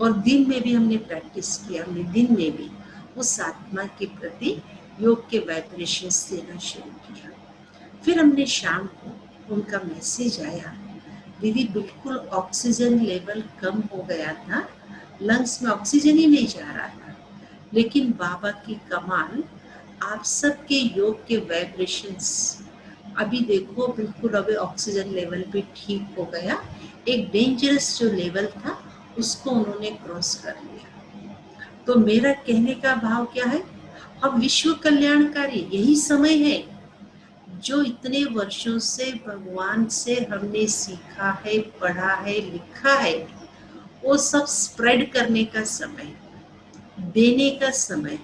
और दिन में भी हमने प्रैक्टिस किया। हमने दिन में भी उस आत्मा के प्रति योग के वाइब्रेशंस देना शुरू किया। फिर हमने शाम को उनका मैसेज आया, दीदी बिल्कुल ऑक्सीजन लेवल कम हो गया था, लंग्स में ऑक्सीजन ही नहीं जा रहा था, लेकिन बाबा की कमाल, आप सबके योग के वाइब्रेशंस अभी देखो बिल्कुल अभी ऑक्सीजन लेवल भी ठीक हो गया। एक डेंजरस जो लेवल था उसको उन्होंने क्रॉस कर लिया। तो मेरा कहने का भाव क्या है, हम विश्व कल्याणकारी, यही समय है जो इतने वर्षों से भगवान से हमने सीखा है, पढ़ा है, लिखा है, वो सब स्प्रेड करने का समय, देने का समय।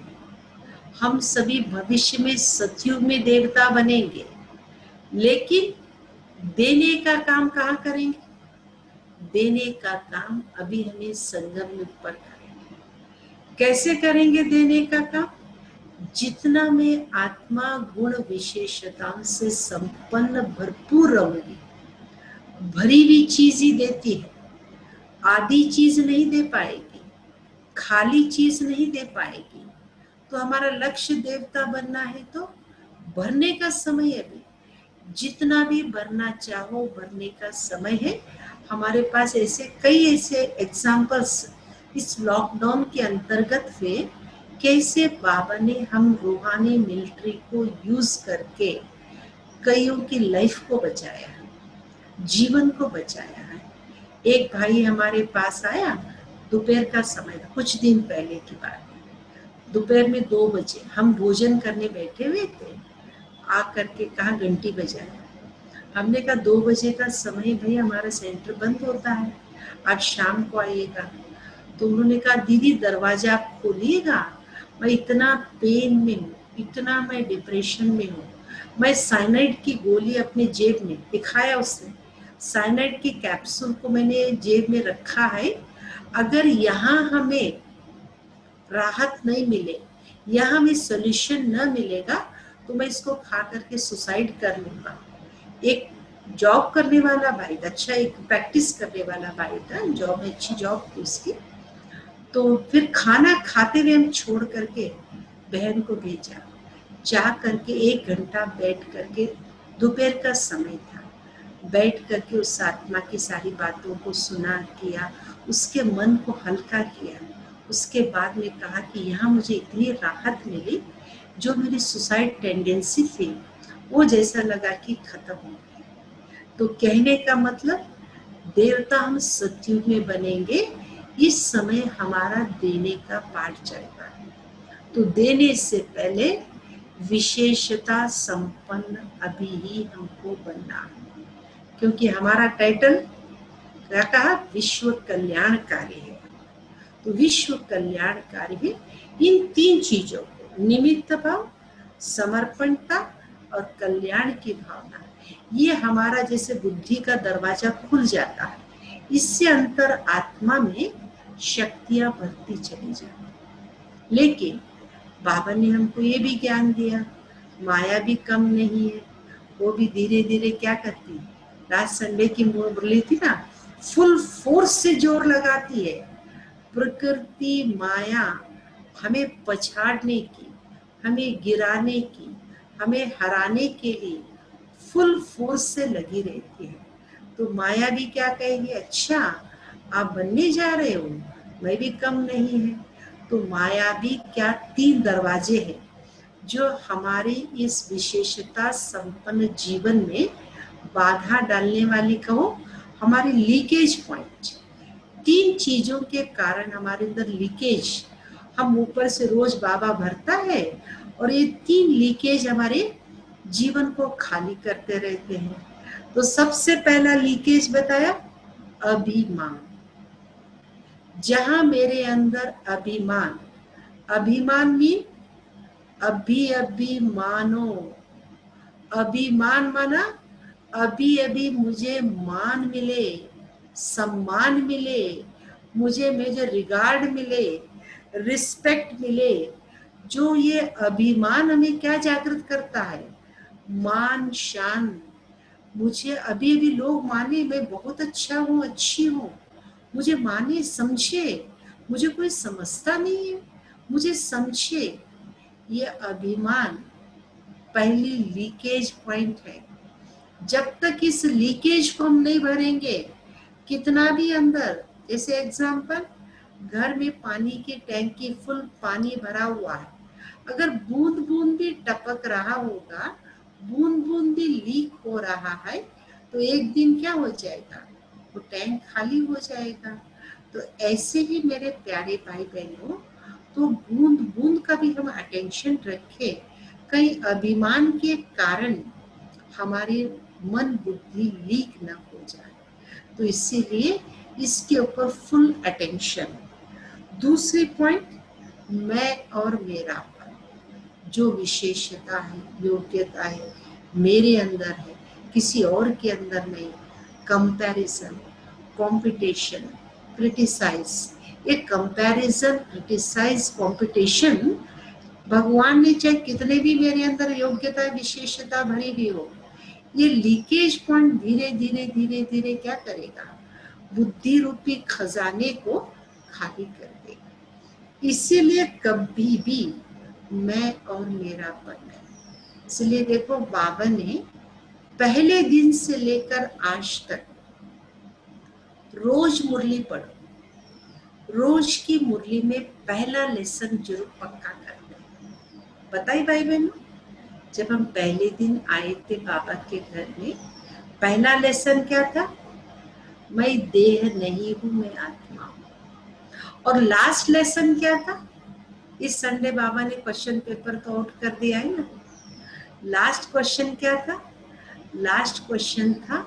हम सभी भविष्य में सतयुग में देवता बनेंगे, लेकिन देने का काम कहाँ करेंगे? देने का काम अभी हमें संगम युग पर करेंगे। कैसे करेंगे देने का काम? जितना मैं आत्मा गुण विशेषताओं से संपन्न भरपूर रहूंगी, भरी हुई चीज ही देती है, आधी चीज नहीं दे पाएगी, खाली चीज नहीं दे पाएगी। तो हमारा लक्ष्य देवता बनना है तो भरने का समय है। अभी जितना भी भरना चाहो भरने का समय है। हमारे पास ऐसे कई ऐसे एग्जाम्पल्स इस लॉकडाउन के अंतर्गत हुए कैसे बाबा ने हम रूहानी मिलिट्री को यूज करके कईयों की लाइफ को बचाया, जीवन को बचाया है। एक भाई हमारे पास आया, दोपहर का समय था, कुछ दिन पहले की बात है। दोपहर में 2 बजे हम भोजन करने बैठे हुए थे, आ करके कहा घंटी बजाए। हमने कहा 2 बजे का समय भाई हमारा सेंटर बंद होता है, आज शाम को आइएगा। तो उन्होंने कहा दीदी दरवाजा आप खोलिएगा, मैं इतना पेन में हूँ, इतना मैं डिप्रेशन में हूँ। मैं साइनाइड की गोली अपने जेब में दिखाया उसने, साइनाइड की कैप्सूल को मैंने जेब में रखा है, अगर यहाँ हमें राहत नहीं मिले, यहाँ हमें सोल्यूशन न मिलेगा तो मैं इसको खा करके सुसाइड कर लूंगा। एक जॉब करने वाला भाई था, अच्छा एक प्रैक्टिस करने वाला भाई था, जॉब अच्छी जॉब थी उसकी। तो फिर खाना खाते हुए हम छोड़ करके बहन को भेजा, जा करके 1 घंटा बैठ करके, दोपहर का समय था, बैठ करके उस आत्मा की सारी बातों को सुना, किया, उसके मन को हल्का किया। उसके बाद में कहा कि यहाँ मुझे इतनी राहत मिली, जो मेरी सुसाइड टेंडेंसी थी वो जैसा लगा कि खत्म हो गई। तो कहने का मतलब, देवता हम सतयुग में बनेंगे, इस समय हमारा देने का पाठ चल रहा है। तो देने से पहले विशेषता संपन्न अभी ही हमको बनना है, क्योंकि हमारा टाइटल क्या कहा, विश्व कल्याणकारी है। तो विश्व कल्याणकारी है इन 3 चीजों को, निमित्त भाव, समर्पणता और कल्याण की भावना, ये हमारा जैसे बुद्धि का दरवाजा खुल जाता है, इससे अंतर आत्मा में शक्तियां बढ़ती चली जाती। लेकिन बाबा ने हमको ये भी ज्ञान दिया, माया भी कम नहीं है, वो भी धीरे धीरे क्या करती है, लास्ट संडे की मुरली थी ना, फुल फोर्स से जोर लगाती है। प्रकृति माया हमें पछाड़ने की, हमें गिराने की, हमें हराने के लिए फुल फोर्स से लगी रहती है। तो माया भी क्या कहेगी, अच्छा आप बनने जा रहे हो, मैं भी कम नहीं है। तो माया भी क्या 3 दरवाजे हैं जो हमारी इस विशेषता संपन्न जीवन में बाधा डालने वाली, कहो हमारी लीकेज पॉइंट। 3 चीजों के कारण हमारे अंदर लीकेज, हम ऊपर से रोज बाबा भरता है और ये 3 लीकेज हमारे जीवन को खाली करते रहते हैं। तो सबसे पहला लीकेज बताया, अभिमान। जहां मेरे अंदर अभिमान, अभिमान मीन अभी मानो, अभिमान माना अभी अभी मुझे मान मिले, सम्मान मिले, मुझे मुझे रिगार्ड मिले, रिस्पेक्ट मिले। जो ये अभिमान हमें क्या जागृत करता है, मान शान। मुझे अभी भी लोग माने मैं बहुत अच्छा हूँ, अच्छी हूँ, मुझे माने समझे, मुझे कोई समझता नहीं है, मुझे समझे। ये अभिमान पहली लीकेज पॉइंट है। जब तक इस लीकेज को हम नहीं भरेंगे, कितना भी अंदर, जैसे एग्जाम्पल, घर में पानी की टैंकी फुल पानी भरा हुआ है, अगर बूंद बूंद भी टपक रहा होगा, बूंद बूंद भी लीक हो रहा है, तो एक दिन क्या हो जाएगा, वो टैंक खाली हो जाएगा। तो ऐसे ही मेरे प्यारे भाई बहनों, तो बूंद बूंद का भी हम अटेंशन रखें, कहीं अभिमान के कारण हमारी मन बुद्धि लीक न हो जाए। तो इसीलिए इसके ऊपर फुल अटेंशन। दूसरी पॉइंट, मैं और मेरापन, जो विशेषता है, योग्यता है, मेरे अंदर है, किसी और के अंदर नहीं। कंपैरिजन, कंपटीशन, क्रिटिसाइज, ये कंपैरिजन, क्रिटिसाइज, कंपटीशन, भगवान ने चाहे कितने भी मेरे अंदर योग्यता विशेषता भरी भी हो, ये लीकेज पॉइंट धीरे धीरे धीरे धीरे क्या करेगा, बुद्धि रूपी खजाने को खाली कर देगा। इसीलिए कभी भी मैं और मेरापन नहीं। इसलिए देखो बाबा ने पहले दिन से लेकर आज तक रोज मुरली पढ़ो, रोज की मुरली में पहला लेसन जरूर पक्का करते हैं। बताइए भाई बहनों, जब हम पहले दिन आए थे बाबा के घर में, पहला लेसन क्या था? मैं देह नहीं हूं, मैं आत्मा हूं। और लास्ट लेसन क्या था? इस संडे बाबा ने क्वेश्चन पेपर तो आउट कर दिया है ना। लास्ट क्वेश्चन क्या था? लास्ट क्वेश्चन था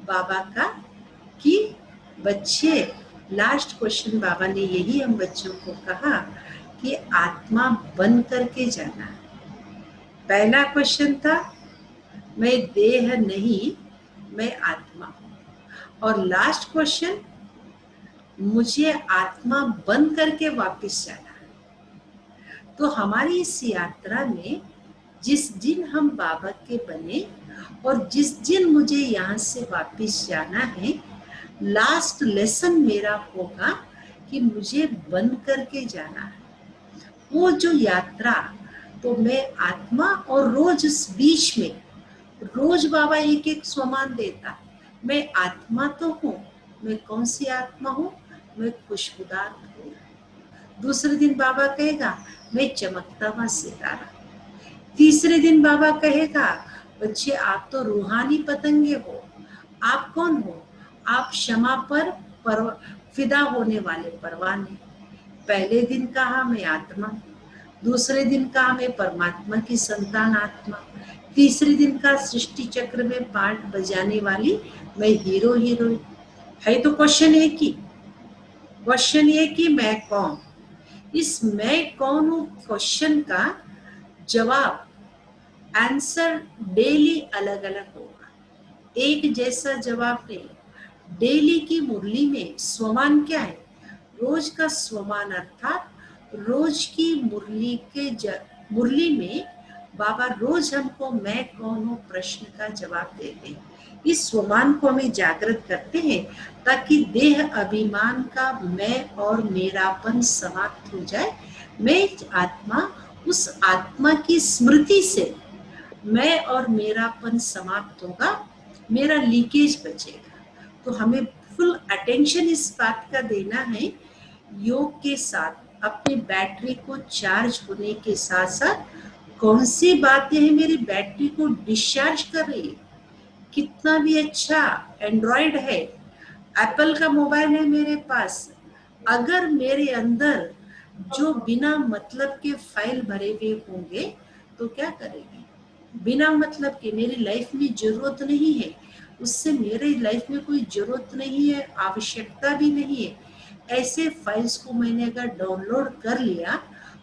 बाबा का कि बच्चे, लास्ट क्वेश्चन बाबा ने यही हम बच्चों को कहा कि आत्मा बन करके जाना है। पहला क्वेश्चन था मैं देह नहीं, मैं आत्मा हूं। और लास्ट क्वेश्चन, मुझे आत्मा बन करके वापस जाना है। तो हमारी इस यात्रा में जिस दिन हम बाबा के बने और जिस दिन मुझे यहाँ से वापस जाना है, लास्ट लेसन मेरा होगा कि मुझे बन करके जाना है। वो जो यात्रा, तो मैं आत्मा और रोज इस बीच में रोज बाबा एक एक स्वमान देता। मैं आत्मा तो हूँ, मैं कौन सी आत्मा हूँ? मैं खुशबूदार हूँ। दूसरे दिन बाबा कहेगा मैं चमकता हुआ सितारा। तीसरे दिन बाबा कहेगा बच्चे आप तो रूहानी पतंगे हो। आप कौन हो? आप क्षमा पर फिदा होने वाले परवाने। पहले दिन कहा मैं आत्मा, दूसरे दिन कहा मैं परमात्मा की संतान आत्मा, तीसरे दिन का सृष्टि चक्र में पार्ट बजाने वाली मैं हीरो हीरोइन है। तो क्वेश्चन एक ही, क्वेश्चन ये कि मैं कौन? इस मैं कौन हूँ क्वेश्चन का जवाब, आंसर डेली अलग अलग होगा, एक जैसा जवाब नहीं। डेली की मुरली में स्वमान क्या है? रोज का स्वमान अर्थात रोज की मुरली के मुरली में बाबा रोज हमको मैं कौन हूँ प्रश्न का जवाब देते हैं। इस स्वमान को हमें जागृत करते हैं ताकि देह अभिमान का मैं और मेरापन समाप्त हो जाए। मैं आत्मा, उस आत्मा की स्मृति से मैं और मेरापन समाप्त होगा, मेरा लीकेज बचेगा। तो हमें फुल अटेंशन इस बात का देना है, योग के साथ अपनी बैटरी को चार्ज होने के साथ साथ कौन सी बातें हैं मेरी बैटरी को डिस्चार्ज कर रही है। कितना भी अच्छा एंड्रॉयड है, एप्पल का मोबाइल है मेरे पास, अगर मेरे अंदर जो बिना मतलब के फाइल भरे हुए होंगे तो क्या करेंगे? बिना मतलब के, मेरी लाइफ में जरूरत नहीं है, उससे मेरे लाइफ में कोई जरूरत नहीं है, आवश्यकता भी नहीं है, ऐसे फाइल्स को मैंने अगर डाउनलोड कर लिया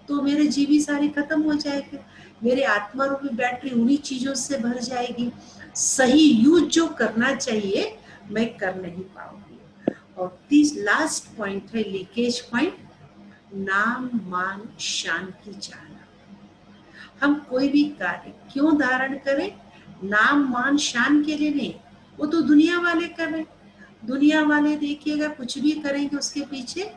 तो मेरे जीबी सारे खत्म हो जाएंगे, मेरे आत्मा रूपी बैटरी उन्हीं चीजों से भर जाएगी। सही यूज जो करना चाहिए मैं कर नहीं पाऊंगी। और लास्ट पॉइंट है लीकेज पॉइंट, नाम मान शान की चाहना। हम कोई भी कार्य क्यों धारण करें? नाम मान शान के लिए नहीं, वो तो दुनिया वाले कर रहे। दुनिया वाले देखिएगा कुछ भी करेंगे उसके पीछे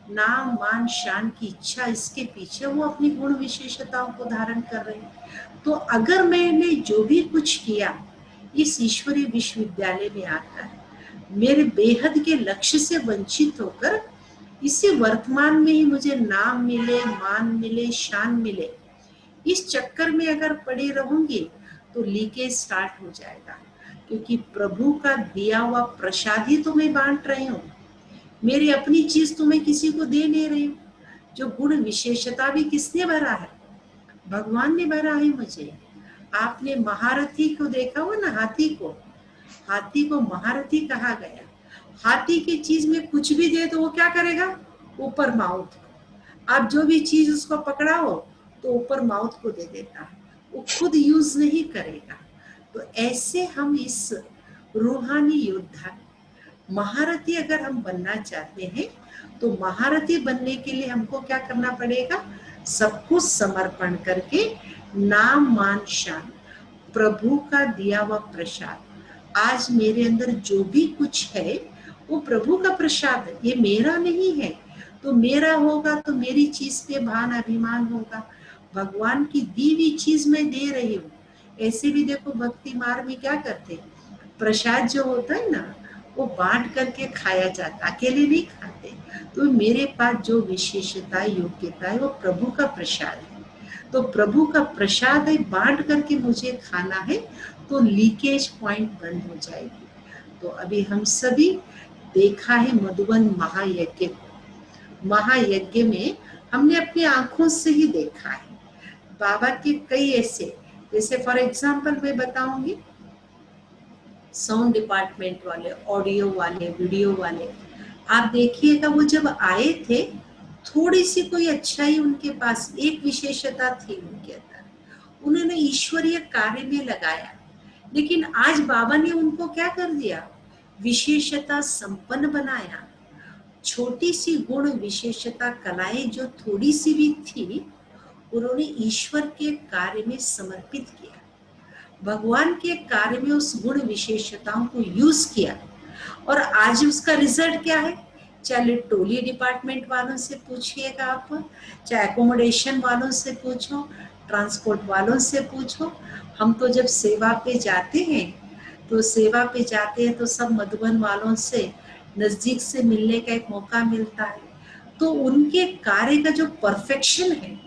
नाम मान शान की इच्छा, इसके पीछे वो अपनी गुण विशेषताओं को धारण कर रहे हैं। तो अगर मैंने जो भी कुछ किया इस ईश्वरीय विश्वविद्यालय में आकर मेरे बेहद के लक्ष्य से वंचित होकर इसी वर्तमान में ही मुझे नाम मिले, मान मिले, शान मिले, इस चक्कर में अगर पड़े रहूंगी तो लीकेज स्टार्ट हो जाएगा। क्योंकि प्रभु का दिया हुआ प्रसाद ही तो मैं बांट रही हूँ, मेरी अपनी चीज तो मैं किसी को दे नहीं रही हूँ। जो गुण विशेषता भी किसने भरा है? भगवान ने भरा है मुझे। आपने महारथी को देखा हो ना, हाथी को, हाथी को महारथी कहा गया। हाथी की चीज में कुछ भी दे तो वो क्या करेगा? ऊपर माउथ। आप जो भी चीज उसको पकड़ाओ तो ऊपर माउथ को दे देता है, वो खुद यूज नहीं करेगा। तो ऐसे हम इस रूहानी योद्धा महारथी अगर हम बनना चाहते हैं तो महारथी बनने के लिए हमको क्या करना पड़ेगा? सब कुछ समर्पण करके नाम मान शान, प्रभु का दिया हुआ प्रसाद। आज मेरे अंदर जो भी कुछ है वो प्रभु का प्रसाद है, ये मेरा नहीं है। तो मेरा होगा तो मेरी चीज पे भान अभिमान होगा, भगवान की दी हुई चीज मैं दे रही हूँ। ऐसे भी देखो भक्ति मार्ग में क्या करते हैं, प्रसाद जो होता है ना वो बांट करके खाया जाता, अकेले नहीं खाते। तो मेरे पास जो विशेषता योग्यता है वो प्रभु का प्रसाद है, तो प्रभु का प्रसाद है, बांट करके मुझे खाना है, तो लीकेज पॉइंट बंद हो जाएगी। तो अभी हम सभी देखा है मधुबन महायज्ञ को, महायज्ञ में हमने अपनी आंखों से ही देखा है बाबा के कई ऐसे, जैसे फॉर एग्जाम्पल मैं बताऊंगी, साउंड डिपार्टमेंट वाले, ऑडियो वाले, वीडियो वाले, आप देखिएगा वो जब आए थे थोड़ी सी कोई अच्छाई उनके पास, एक विशेषता थी उनके अंदर, उन्होंने ईश्वरीय कार्य में लगाया, लेकिन आज बाबा ने उनको क्या कर दिया, विशेषता संपन्न बनाया। छोटी सी गुण विशेषता कलाएं जो थोड़ी सी भी थी, उन्होंने ईश्वर के कार्य में समर्पित किया, भगवान के कार्य में उस गुण विशेषताओं को यूज किया, और आज उसका रिजल्ट क्या है, चाहे टोली डिपार्टमेंट वालों से पूछिएगा आप, चाहे एकोमोडेशन वालों से पूछो, ट्रांसपोर्ट वालों से पूछो। हम तो जब सेवा पे जाते हैं तो सेवा पे जाते हैं तो सब मधुबन वालों से नजदीक से मिलने का एक मौका मिलता है, तो उनके कार्य का जो परफेक्शन है,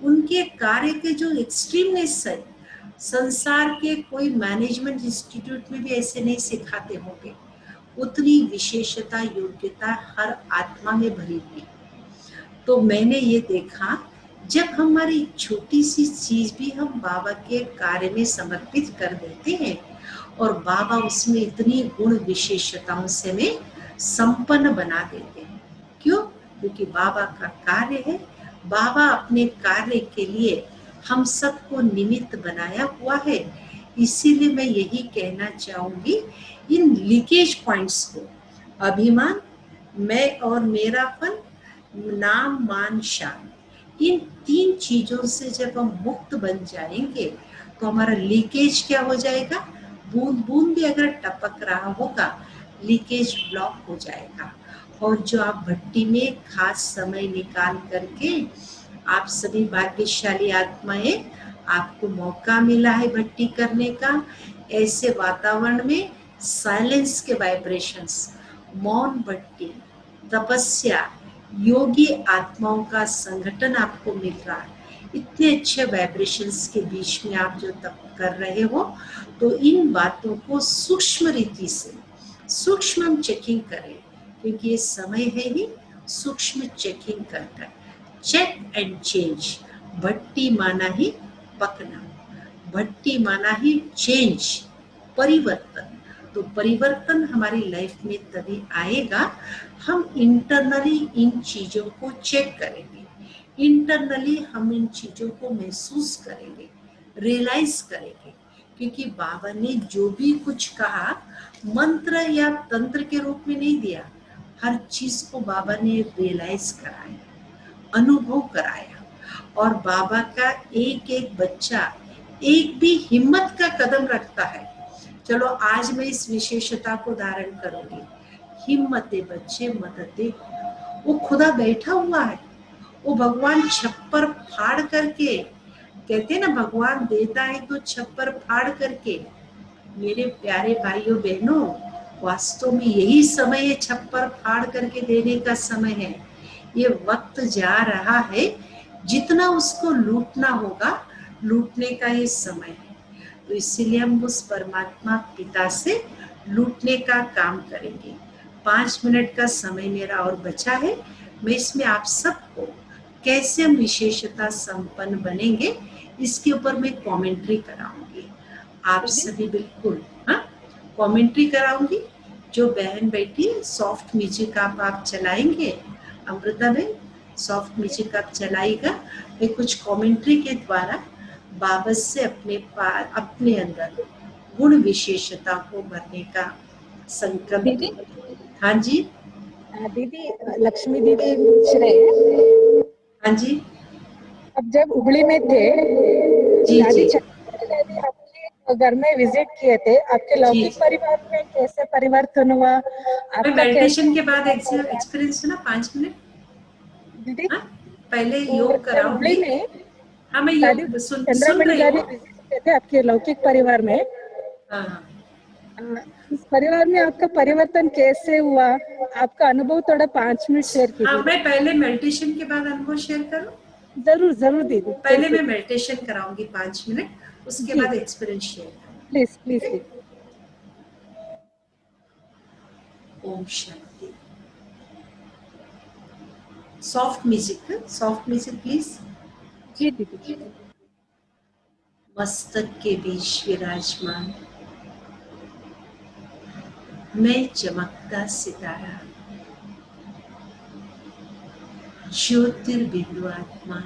उनके कार्य के जो एक्सट्रीमनेस है, संसार के कोई मैनेजमेंट इंस्टीट्यूट में भी ऐसे नहीं सिखाते होंगे, उतनी विशेषता योग्यता हर आत्मा में भरी हुई। तो मैंने ये देखा, जब हमारी छोटी सी चीज भी हम बाबा के कार्य में समर्पित कर देते हैं, और बाबा उसमें इतनी गुण विशेषताओं से में संपन्न बना देते हैं। क्यों? क्योंकि बाबा का कार्य है, बाबा अपने कार्य के लिए हम सबको निमित्त बनाया हुआ है। इसीलिए मैं यही कहना चाहूंगी, इन लीकेज पॉइंट्स को, अभिमान, मैं और मेरापन, नाम मान शान, इन तीन चीजों से जब हम मुक्त बन जाएंगे तो हमारा लीकेज क्या हो जाएगा, बूंद बूंद भी अगर टपक रहा होगा, लीकेज ब्लॉक हो जाएगा। और जो आप भट्टी में खास समय निकाल करके, आप सभी भाग्यशाली आत्माएं, आपको मौका मिला है भट्टी करने का, ऐसे वातावरण में साइलेंस के वाइब्रेशंस, मौन भट्टी, तपस्या, योगी आत्माओं का संगठन आपको मिल रहा है, इतने अच्छे वाइब्रेशंस के बीच में आप जो तप कर रहे हो, तो इन बातों को सूक्ष्म रीति से सूक्ष्म हम चेकिंग करें, क्योंकि ये समय है ही सूक्ष्म चेकिंग कर चेक एंड चेंज। भट्टी माना ही पकना, भट्टी माना ही चेंज, परिवर्तन। तो परिवर्तन हमारी लाइफ में तभी आएगा, हम इंटरनली इन चीजों को चेक करेंगे, इंटरनली हम इन चीजों को महसूस करेंगे, रियलाइज करेंगे। क्योंकि बाबा ने जो भी कुछ कहा मंत्र या तंत्र के रूप में नहीं दिया, हर चीज को बाबा ने रियलाइज कराया, अनुभव कराया। और बाबा का एक एक बच्चा एक भी हिम्मत का कदम रखता है, चलो आज मैं इस विशेषता को धारण करूंगी, हिम्मते बच्चे मददे, वो खुदा बैठा हुआ है, वो भगवान छप्पर फाड़ करके, कहते हैं ना भगवान देता है तो छप्पर फाड़ करके। मेरे प्यारे भाइयों बहनों, वास्तव में यही समय है, छप्पर फाड़ करके देने का समय है। ये वक्त जा रहा है, जितना उसको लूटना होगा, लूटने का ये समय है। तो इसीलिए हम उस परमात्मा पिता से लूटने का काम करेंगे। 5 मिनट का समय मेरा और बचा है, मैं इसमें आप सबको कैसे हम विशेषता संपन्न बनेंगे, इसके ऊपर मैं कमेंट्री कराऊंगी। आप सभी बिल्कुल, हाँ, कमेंट्री कराऊंगी। जो बहन बैठी सॉफ्ट म्यूजिक आप चलाएंगे, अमृता बहन सॉफ्ट म्यूजिक आप चलाएगा, मैं कुछ कमेंट्री के द्वारा बाबा से अपने अंदर गुण विशेषता को भरने का संकल्प। हाँ जी दीदी, लक्ष्मी दीदी पूछ रहे हैं। हाँ जी अब जब हुबली में थे, जी दादी जी दादी आपके घर में विजिट किए थे, आपके जी। लौकिक परिवार में कैसे परिवर्तन हुआ, मैं आपका मेडिटेशन के बाद कैसे एक्सपीरियंस है ना, 5 मिनट, दीदी? हाँ, पहले और योग जब हुबली कराऊंगी। में हाँ, मैं दादी योग सुन चंद्रमणि रही दादी हूँ। विजिट किए थे आपके लौकिक परिवार में, हाँ हाँ इस परिवार में आपका परिवर्तन कैसे हुआ? आपका अनुभव थोड़ा 5 मिनट शेयर हाँ, कीजिए। मैं पहले मेडिटेशन के बाद अनुभव शेयर करूँ। जरूर जरूर दीदी, पहले बिल्कुल। मैं मेडिटेशन कराऊंगी 5 मिनट, उसके जी बाद जी, एक्सपीरियंस शेयर करूंगी। प्लीज प्लीज दीदी। ओम शांति। Soft music please. जी दीदी। मस्तक के बीच विराजमान मैं चमकता सितारा, ज्योतिर्बिंदु आत्मा,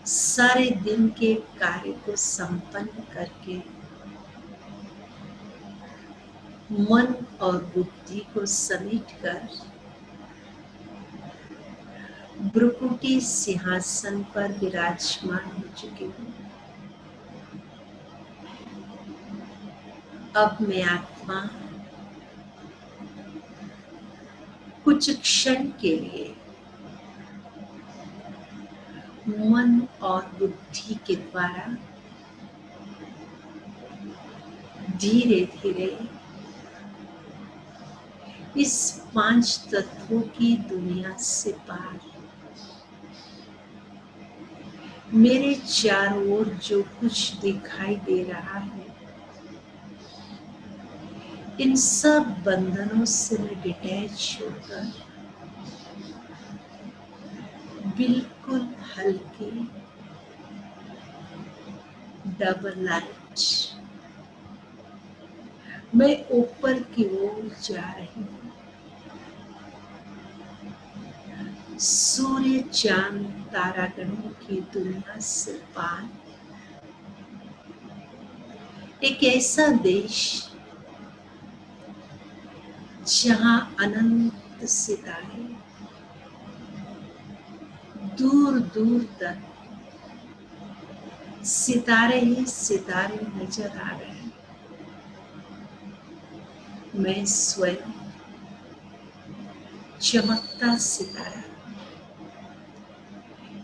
सारे दिन के कार्य को संपन्न करके मन और बुद्धि को समेटकर भ्रुकुटी सिंहासन पर विराजमान हो चुकी हूँ। अब मैं आत्मा कुछ क्षण के लिए मन और बुद्धि के द्वारा धीरे धीरे इस 5 तत्वों की दुनिया से पार मेरे चारों ओर जो कुछ दिखाई दे रहा है, इन सब बंधनों से मैं डिटैच होकर बिल्कुल हल्की डबल लाइट मैं ऊपर की ओर जा रही हूँ। सूर्य चांद तारागणों की दुनिया से पार एक ऐसा देश जहाँ अनंत सितारे दूर दूर तक सितारे ही सितारे नजर आ रहे हैं। मैं स्वयं चमकता सितारा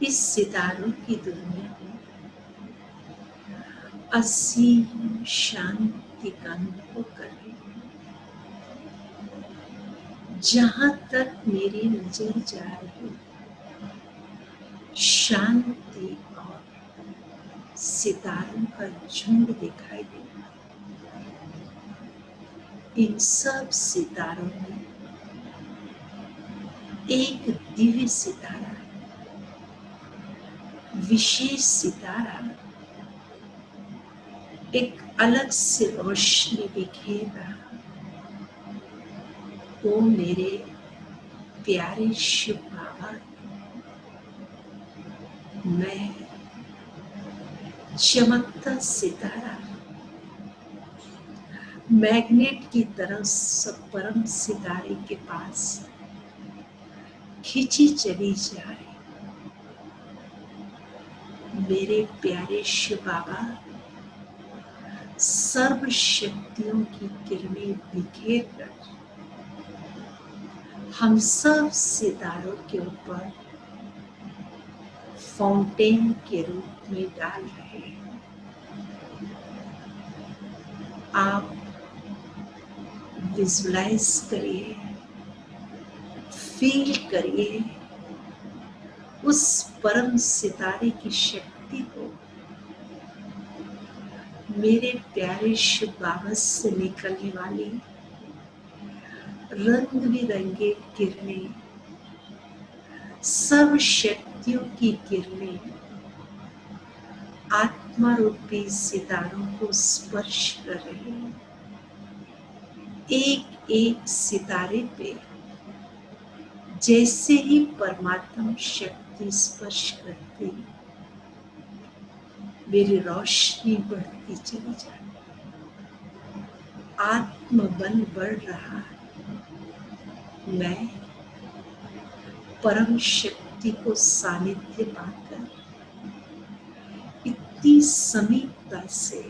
इस सितारों की दुनिया में असीम शांति का अनुभव कर रही हूँ। जहाँ तक मेरी नजर जा रही है, शांति और सितारों का झुंड दिखाई दे रहा है। इन सब सितारों में एक दिव्य सितारा, विशेष सितारा एक अलग से रोशनी बिखेर रहा। वो मेरे प्यारे शिव बाबा, मैं चमकता सितारा मैग्नेट की तरह सब परम सितारे के पास खींची चली जा रही। मेरे प्यारे शिव बाबा सर्व शक्तियों की किरणें बिखेर कर हम सब सितारों के ऊपर फाउंटेन के रूप में डाल रहे हैं। आप विजुलाइज करिए, फील करिए उस परम सितारे की शक्ति को। मेरे प्यारे शिव बाबा से निकलने वाली रंग बिरंगे किरणें, सब शक्तियों की किरणें आत्मा रूपी सितारों को स्पर्श कर रही हैं। एक एक सितारे पे जैसे ही परमात्मा शक्ति स्पर्श करती, मेरी रोशनी बढ़ती चली जाती, आत्मबल बढ़ रहा है। मैं परम शक्ति को सानिध्य पाकर इतनी समीपता से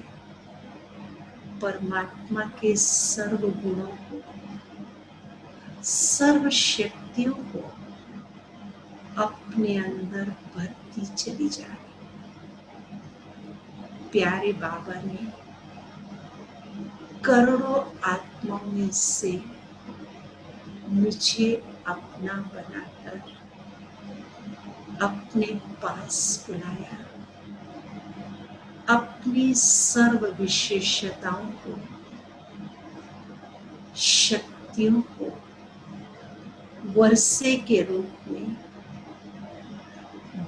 परमात्मा के सर्व गुणों को, सर्व शक्तियों को अपने अंदर भरती चली जा रही। प्यारे बाबा ने करोड़ों आत्माओं में से मुझे अपना बनाकर अपने पास बुलाया, अपनी सर्व विशेषताओं को, शक्तियों को वर्षे के रूप में,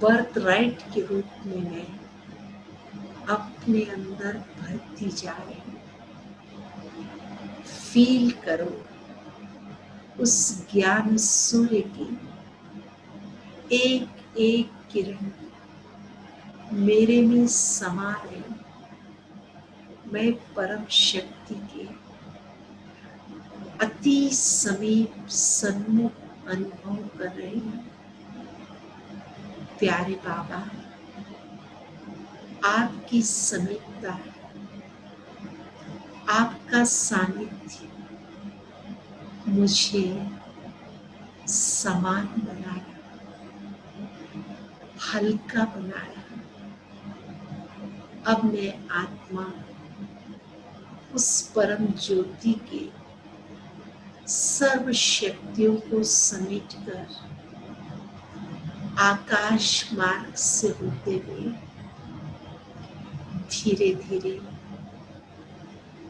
बर्थ राइट के रूप में मैं अपने अंदर भरती जा रही हूँ। फील करो उस ज्ञान सूर्य की एक एक किरण मेरे में समा रही। मैं परम शक्ति के अति समीप सन्मुख अनुभव कर रही हूँ। प्यारे बाबा, आपकी समीपता, आपका सानिध्य मुझे समान बनाया, हल्का बनाया। अब मैं आत्मा उस परम ज्योति के सर्व शक्तियों को समेटकर आकाश मार्ग से होते हुए धीरे धीरे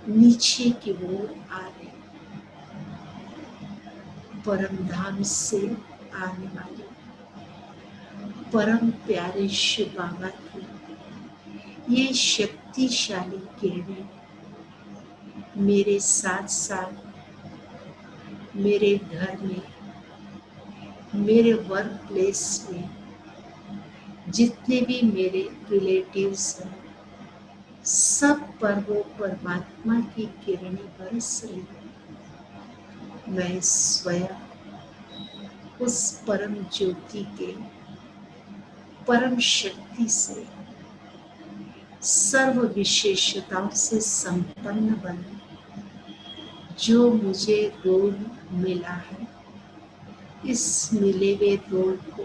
नीचे की ओर आ रहे। परम धाम से आने वाले परम प्यारे शिव बाबा की ये शक्तिशाली किरणें मेरे साथ साथ मेरे घर में, मेरे वर्क प्लेस में जितने भी मेरे रिलेटिव्स हैं, सब पर वो परमात्मा की किरणें बरस रही हैं। मैं स्वयं उस परम ज्योति के परम शक्ति से सर्व विशेषताओं से संपन्न बन जो मुझे रोल मिला है, इस मिले हुए रोल को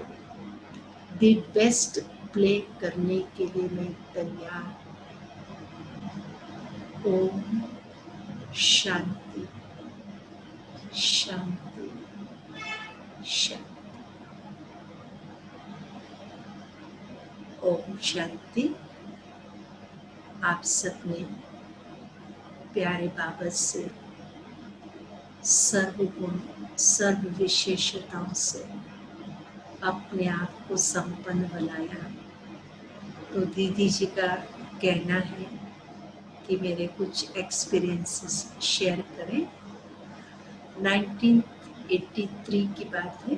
द बेस्ट प्ले करने के लिए मैं तैयार। ओम शांति शांति शांति। ओम शांति। आप सबने प्यारे बाबा से सर्वगुण सर्व विशेषताओं से अपने आप को संपन्न बनाया। तो दीदी जी का कहना है कि मेरे कुछ एक्सपीरियंसेस शेयर करें। 1983 की बात है।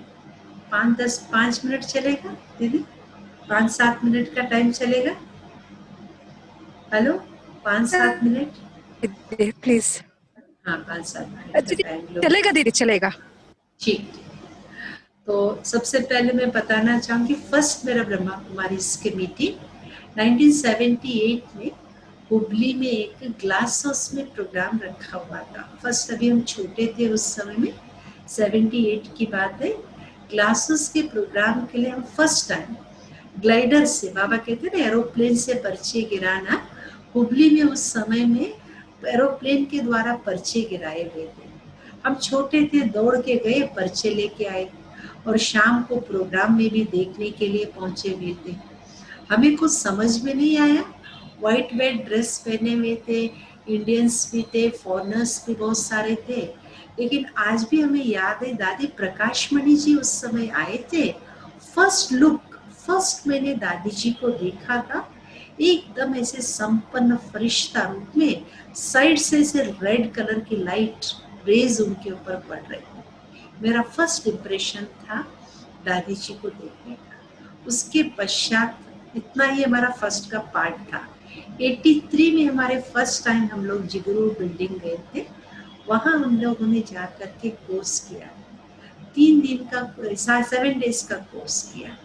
5 मिनट चलेगा दीदी? 5-7 मिनट का टाइम चलेगा? Hello, 5-7 minute please. हाँ, 5-7 मिनट का टाइम लो। चलेगा दीदी, चलेगा। ठीक। तो सबसे पहले मैं बताना चाहूँगी, फर्स्ट मेरा ब्रह्मा कुमारी की मीटिंग 1978 में हुबली में एक ग्लास हाउस में प्रोग्राम रखा हुआ था। फर्स्ट अभी हम छोटे थे उस समय में, 78 की बात है। ग्लास हाउस के प्रोग्राम के लिए हम फर्स्ट टाइम ग्लाइडर से, बाबा कहते ना एरोप्लेन से पर्चे गिराना, हुबली में उस समय में एरोप्लेन के द्वारा पर्चे गिराए गए थे। हम छोटे थे, दौड़ के गए, पर्चे लेके आए और शाम को प्रोग्राम में भी देखने के लिए पहुंचे हुए थे। हमें कुछ समझ में नहीं आया। वाइट ड्रेस पहने हुए थे, इंडियंस भी थे, फॉरेनर्स भी बहुत सारे थे। लेकिन आज भी हमें याद है, दादी प्रकाश मणि जी उस समय आए थे। फर्स्ट मैंने दादी जी को देखा था, एकदम ऐसे संपन्न फरिश्ता रूप में, साइड से ऐसे रेड कलर की लाइट रेज उनके ऊपर पड़ रही थी। मेरा फर्स्ट इम्प्रेशन था दादी जी को देखने का। उसके पश्चात इतना ही हमारा फर्स्ट का पार्ट था। 83 में हमारे फर्स्ट टाइम हम लोग जिगरू बिल्डिंग गए थे। वहाँ हम लोगों ने जा करके कोर्स किया, 3 दिन का 7 डेज का कोर्स किया।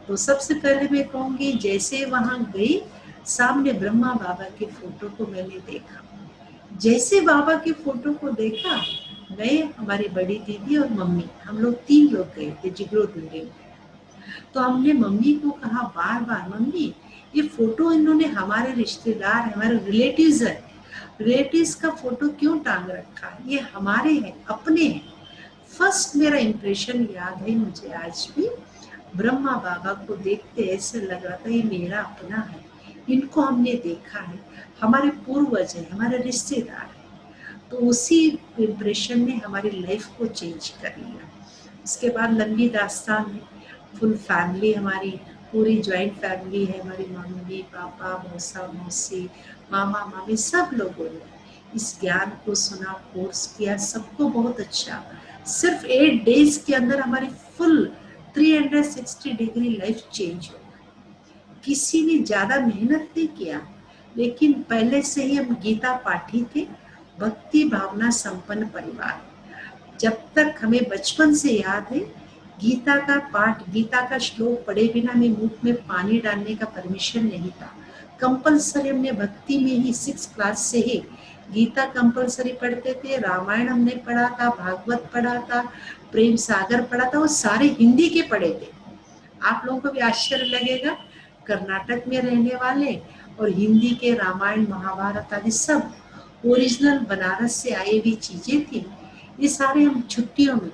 तो सबसे पहले मैं कहूँगी, जैसे वहाँ गई, सामने ब्रह्मा बाबा के फोटो को मैंने देखा। जैसे बाबा के फोटो को देखा, मैं, हमारी बड़ी दीदी और मम्मी, हम लोग 3 लोग गए थे जिगरू बिल्डिंग। तो हमने मम्मी को कहा बार बार, मम्मी ये फोटो इन्होंने, हमारे रिश्तेदार, हमारे रिलेटिव्स है, रिलेटिव्स का फोटो क्यों टांग रखा है? ये हमारे हैं, अपने हैं। फर्स्ट मेरा इम्प्रेशन याद है मुझे आज भी, ब्रह्मा बाबा को देखते ऐसे लग रहा था ये मेरा अपना है, इनको हमने देखा है, हमारे पूर्वज हैं, हमारे रिश्तेदार हैं। तो उसी इम्प्रेशन ने हमारी लाइफ को चेंज कर लिया। उसके बाद लंबी दास्तान है, फुल फैमिली हमारी, पूरी ज्वाइंट फैमिली है, हमारी मम्मी पापा मौसा मौसी मामा मामी सब लोगों ने इस ज्ञान को सुना, कोर्स किया, सबको बहुत अच्छा। सिर्फ 8 डेज के अंदर हमारी फुल 360 डिग्री लाइफ चेंज हो गई। किसी ने ज्यादा मेहनत नहीं किया, लेकिन पहले से ही हम गीता पाठी थे, भक्ति भावना संपन्न परिवार। जब तक हमें बचपन से याद है, गीता का पाठ, गीता का श्लोक पढ़े बिना हमें मुंह में पानी डालने का परमिशन नहीं था। कंपल्सरी हमने भक्ति में ही 6 क्लास से ही गीता कंपल्सरी पढ़ते थे, रामायण हमने पढ़ा था, भागवत पढ़ा था, प्रेम सागर पढ़ा था, वो सारे हिंदी के पढ़े थे। आप लोगों को भी आश्चर्य लगेगा, कर्नाटक में रहने वाले और हिंदी के रामायण महाभारत आदि सब ओरिजिनल बनारस से आई हुई चीजें थी। ये सारे हम छुट्टियों में,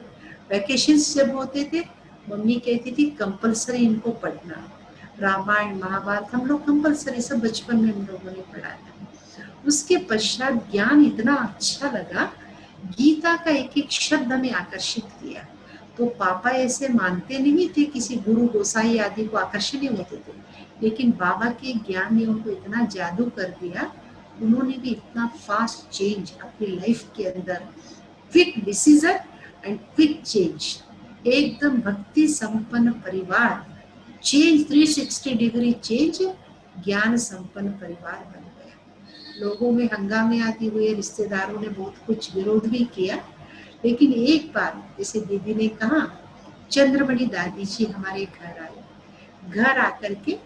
वैकेशंस जब होते थे, मम्मी कहती थी कंपल्सरी इनको पढ़ना, रामायण महाभारत हम लोग कंपल्सरी सब बचपन में हम लोगों ने पढ़ा था। उसके पश्चात ज्ञान इतना अच्छा लगा, गीता का एक एक शब्द हमें आकर्षित किया। तो पापा ऐसे मानते नहीं थे, किसी गुरु गोसाई आदि को आकर्षण नहीं होते थे, लेकिन बाबा के ज्ञान ने उनको इतना जादू कर दिया, उन्होंने भी इतना फास्ट चेंज अपनी लाइफ के अंदर, quick decision and quick change, एकदम भक्ति संपन्न परिवार, चेंज 360 डिग्री चेंज, ज्ञान संपन्न परिवार बन गया। लोगों में हंगामे आती हुए, रिश्तेदारों ने बहुत कुछ विरोध भी किया, लेकिन एक बार जैसे दीदी ने कहा, चंद्रमणि दादी जी हमारे घर आए। घर आकर के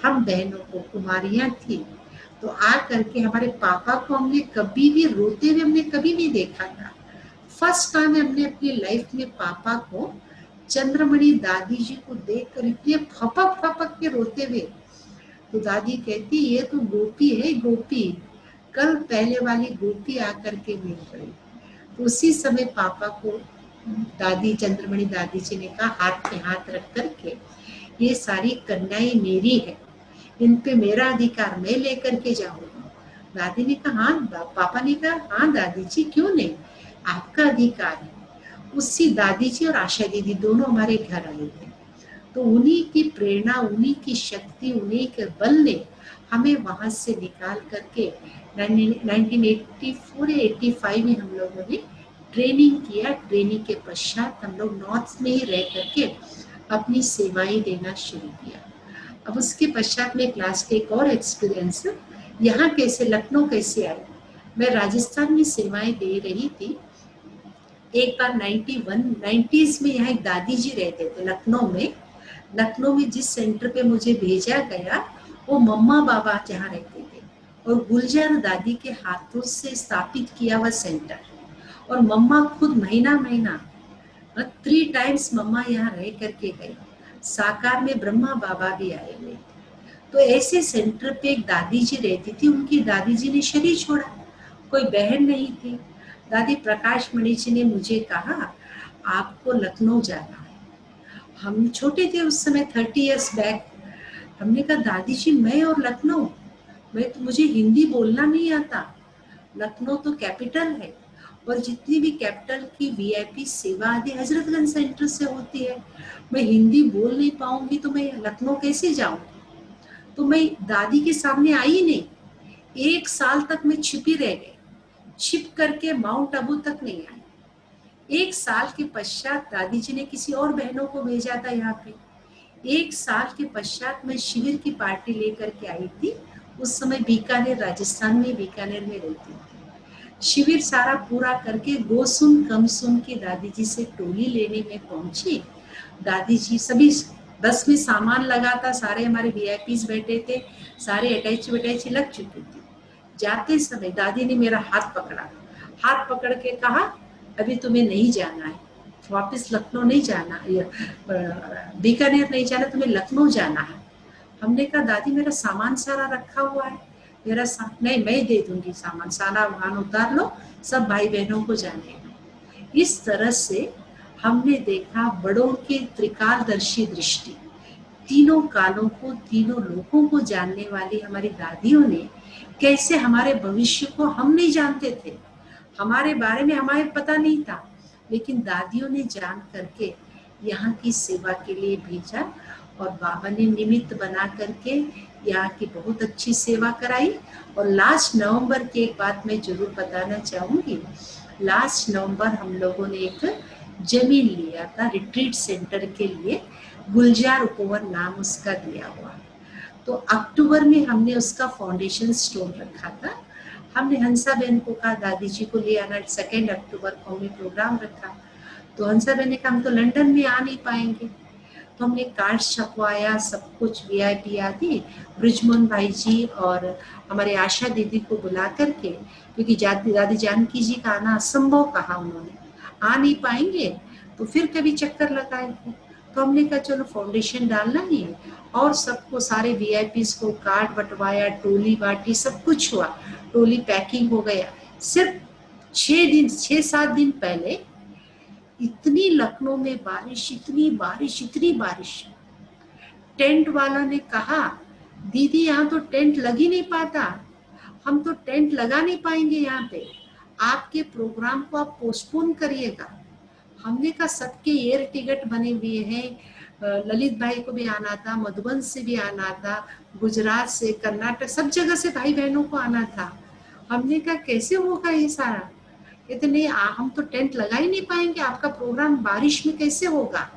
हम बहनों को, कुमारियां थी, तो आ करके हमारे पापा को हमने कभी भी रोते हुए हमने कभी नहीं देखा था। फर्स्ट टाइम हमने अपनी लाइफ में पापा को, चंद्रमणि दादी जी को देखकर इतने फपक फपक के रोते हुए, तो दादी कहती ये तो गोपी है, गोपी, कल पहले वाली गोपी आकर के मिल गई। तो उसी समय पापा को दादी, चंद्रमणि दादी जी ने कहा, हाथ में हाथ रख करके, ये सारी कन्याएं मेरी है, इन पे मेरा अधिकार, मैं लेकर के जाऊंगा। दादी ने कहा हाँ, पापा ने कहा हाँ दादी जी क्यों नहीं, आपका अधिकार है। उसी दादी जी और आशा दीदी दोनों हमारे घर आए थे, तो उन्हीं की प्रेरणा, उन्हीं की शक्ति, उन्हीं के बल ने हमें वहां से निकाल करके 1984-85 में हम लोगों ने ट्रेनिंग किया। ट्रेनिंग के पश्चात हम लोग नॉर्थ में ही रह करके अपनी सेवाएं देना शुरू किया। अब उसके पश्चात में क्लास के एक और एक्सपीरियंस, यहाँ कैसे, लखनऊ कैसे आई। मैं राजस्थान में सेवाएं दे रही थी। एक बार 90s में यहाँ एक दादी जी रहते थे लखनऊ में। लखनऊ में जिस सेंटर पे मुझे भेजा गया, वो मम्मा बाबा जहाँ रहते थे, और गुलजार दादी के हाथों से स्थापित किया हुआ सेंटर। और मम्मा खुद महीना महीना 3 टाइम्स मम्मा यहाँ रह करके गई। साकार में ब्रह्मा बाबा भी आए हुए। तो ऐसे सेंटर पे एक दादी जी रहती थी, उनकी दादी जी ने शरीर छोड़ा, कोई बहन नहीं थी। दादी प्रकाश मणि जी ने मुझे कहा आपको लखनऊ जाना है। हम छोटे थे उस समय, 30 इयर्स बैक। हमने कहा दादी जी मैं और लखनऊ, मैं तो, मुझे हिंदी बोलना नहीं आता, लखनऊ तो कैपिटल है, और जितनी भी कैपिटल की वीआईपी सेवा आदि हजरतगंज सेंटर से होती है, मैं हिंदी बोल नहीं पाऊंगी तो मैं लखनऊ कैसे जाऊंगी। तो मैं दादी के सामने आई नहीं। 1 साल तक मैं छिपी रह गई, छिप करके माउंट आबू तक नहीं आई। 1 साल के पश्चात दादी जी ने किसी और बहनों को भेजा था यहाँ पे। 1 साल के पश्चात मैं शिविर की पार्टी लेकर के आई थी। उस समय बीकानेर, राजस्थान में बीकानेर में रहती थी। शिविर सारा पूरा करके गोसुन कमसुन की दादी जी से टोली लेने में पहुंची। दादी जी सभी बस में सामान लगा था, सारे हमारे वीआईपीज बैठे थे, सारे अटैची लग चुकी थी। जाते समय दादी ने मेरा हाथ पकड़ा, हाथ पकड़ के कहा अभी तुम्हें नहीं जाना है, वापस लखनऊ नहीं जाना, बीकानेर नहीं जाना, तुम्हें लखनऊ जाना है। हमने कहा दादी मेरा सामान सारा रखा हुआ है, मेरा नहीं, मैं दे दूंगी सामान, साना वाहन उतार लो, सब भाई बहनों को जाने दो। इस तरह से हमने देखा बड़ों के त्रिकालदर्शी दृष्टि, तीनों कालों को, तीनों लोगों को जानने वाली हमारी दादियों ने कैसे हमारे भविष्य को हम नहीं जानते थे, हमारे बारे में हमें पता नहीं था, लेकिन दादियों ने जान करके यहाँ की सेवा के लिए भेजा और बाबा ने निमित्त बना करके यहाँ की बहुत अच्छी सेवा कराई। और लास्ट नवंबर की एक बात मैं जरूर बताना चाहूँगी, लास्ट नवंबर हम लोगों ने एक जमीन लिया था रिट्रीट सेंटर के लिए, गुलजार उपवन नाम उसका दिया हुआ। तो अक्टूबर में हमने उसका फाउंडेशन स्टोन रखा था। हमने हंसा बहन को कहा दादी जी को ले आना, 2 अक्टूबर को हमने प्रोग्राम रखा। तो हंसा बहन ने कहा हम तो लंदन में आ नहीं पाएंगे, तो हमने कार्ड छपवाया, सब कुछ वीआईपी आदि, ब्रिजमोहन भाई जी और हमारे आशा दीदी को बुला करके, क्योंकि दादी जानकी जी का आना असंभव कहा उन्होंने, आ नहीं पाएंगे तो फिर कभी चक्कर लगाएंगे। तो हमने कहा चलो फाउंडेशन डालना ही है, और सबको सारे वीआईपीज को कार्ड बंटवाया, टोली बांटी, सब कुछ हुआ, टोली पैकिंग हो गया। सिर्फ 6-7 दिन पहले इतनी लखनऊ में बारिश, इतनी बारिश, इतनी बारिश, टेंट वाला ने कहा दीदी यहाँ तो टेंट लग ही नहीं पाता, हम तो टेंट लगा नहीं पाएंगे यहाँ पे, आपके प्रोग्राम को आप पोस्टपोन करिएगा। हमने कहा सबके एयर टिकट बने हुए हैं, ललित भाई को भी आना था, मधुबन से भी आना था, गुजरात से, कर्नाटक, सब जगह से भाई बहनों को आना था। हमने कहा कैसे होगा ये सारा, कहते नहीं हम तो टेंट लगा ही नहीं पाएंगे, आपका प्रोग्राम बारिश में कैसे होगा।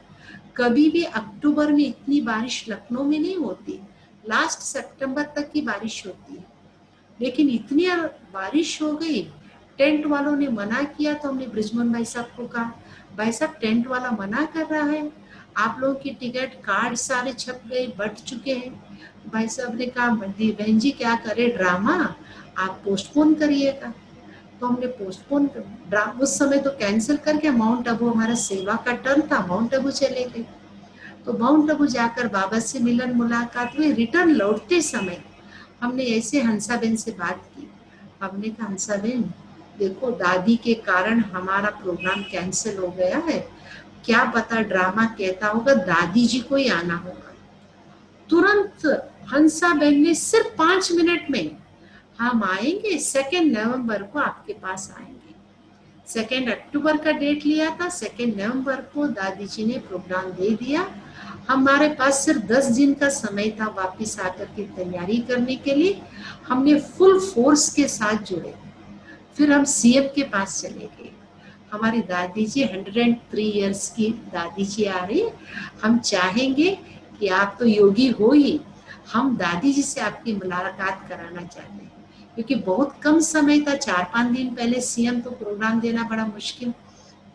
कभी भी अक्टूबर में इतनी बारिश लखनऊ में नहीं होती, लास्ट सितंबर तक की बारिश होती है, लेकिन इतनी बारिश हो गई, टेंट वालों ने मना किया। तो हमने ब्रिजमोहन भाई साहब को कहा भाई साहब टेंट वाला मना कर रहा है, आप लोगों की टिकट कार्ड सारे छप गए, बट चुके हैं। भाई साहब ने कहा बहन जी क्या करे ड्रामा, आप पोस्टपोन करिएगा। तो हमने पोस्टपोन कर, उस समय तो कैंसिल करके माउंट आबू, हमारा सेवा का टर्न था, माउंट आबू चले गए। तो माउंट आबू जाकर बाबा से मिलन मुलाकात हुई। रिटर्न लौटते समय हमने ऐसे हंसा बहन से बात की, हमने कहा हंसा बहन देखो दादी के कारण हमारा प्रोग्राम कैंसिल हो गया है, क्या पता ड्रामा कहता होगा दादी जी को ही आना होगा। तुरंत हंसा बहन ने सिर्फ 5 मिनट में, हम आएंगे 2 नवंबर को आपके पास आएंगे। 2 अक्टूबर का डेट लिया था, 2 नवंबर को दादी जी ने प्रोग्राम दे दिया। हमारे पास सिर्फ 10 दिन का समय था वापिस आकर के तैयारी करने के लिए। हमने फुल फोर्स के साथ जुड़े, फिर हम सीएम के पास चले गए। हमारी दादी जी 103 इयर्स की दादी जी आ रही, हम चाहेंगे कि आप तो योगी हो ही, हम दादी जी से आपकी मुलाकात कराना चाहते हैं, क्योंकि बहुत कम समय था, 4-5 दिन पहले सीएम तो प्रोग्राम देना बड़ा मुश्किल।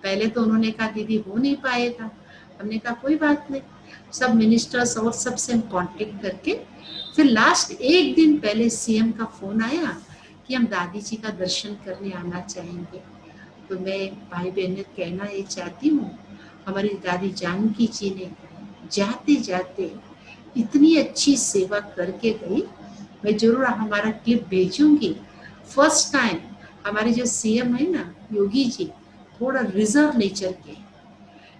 पहले तो उन्होंने कहा दीदी हो नहीं पाएगा, हमने कहा कोई बात नहीं, सब मिनिस्टर्स और सबसे हम कॉन्टेक्ट करके, फिर लास्ट 1 दिन पहले सीएम का फोन आया कि हम दादी जी का दर्शन करने आना चाहेंगे। तो मैं भाई बहन कहना ये चाहती हूँ, हमारी दादी जानकी जी ने जाते जाते इतनी अच्छी सेवा करके गई। मैं जरूर हमारा क्लिप भेजूंगी। फर्स्ट टाइम हमारे जो सीएम है ना योगी जी, थोड़ा रिजर्व नेचर के,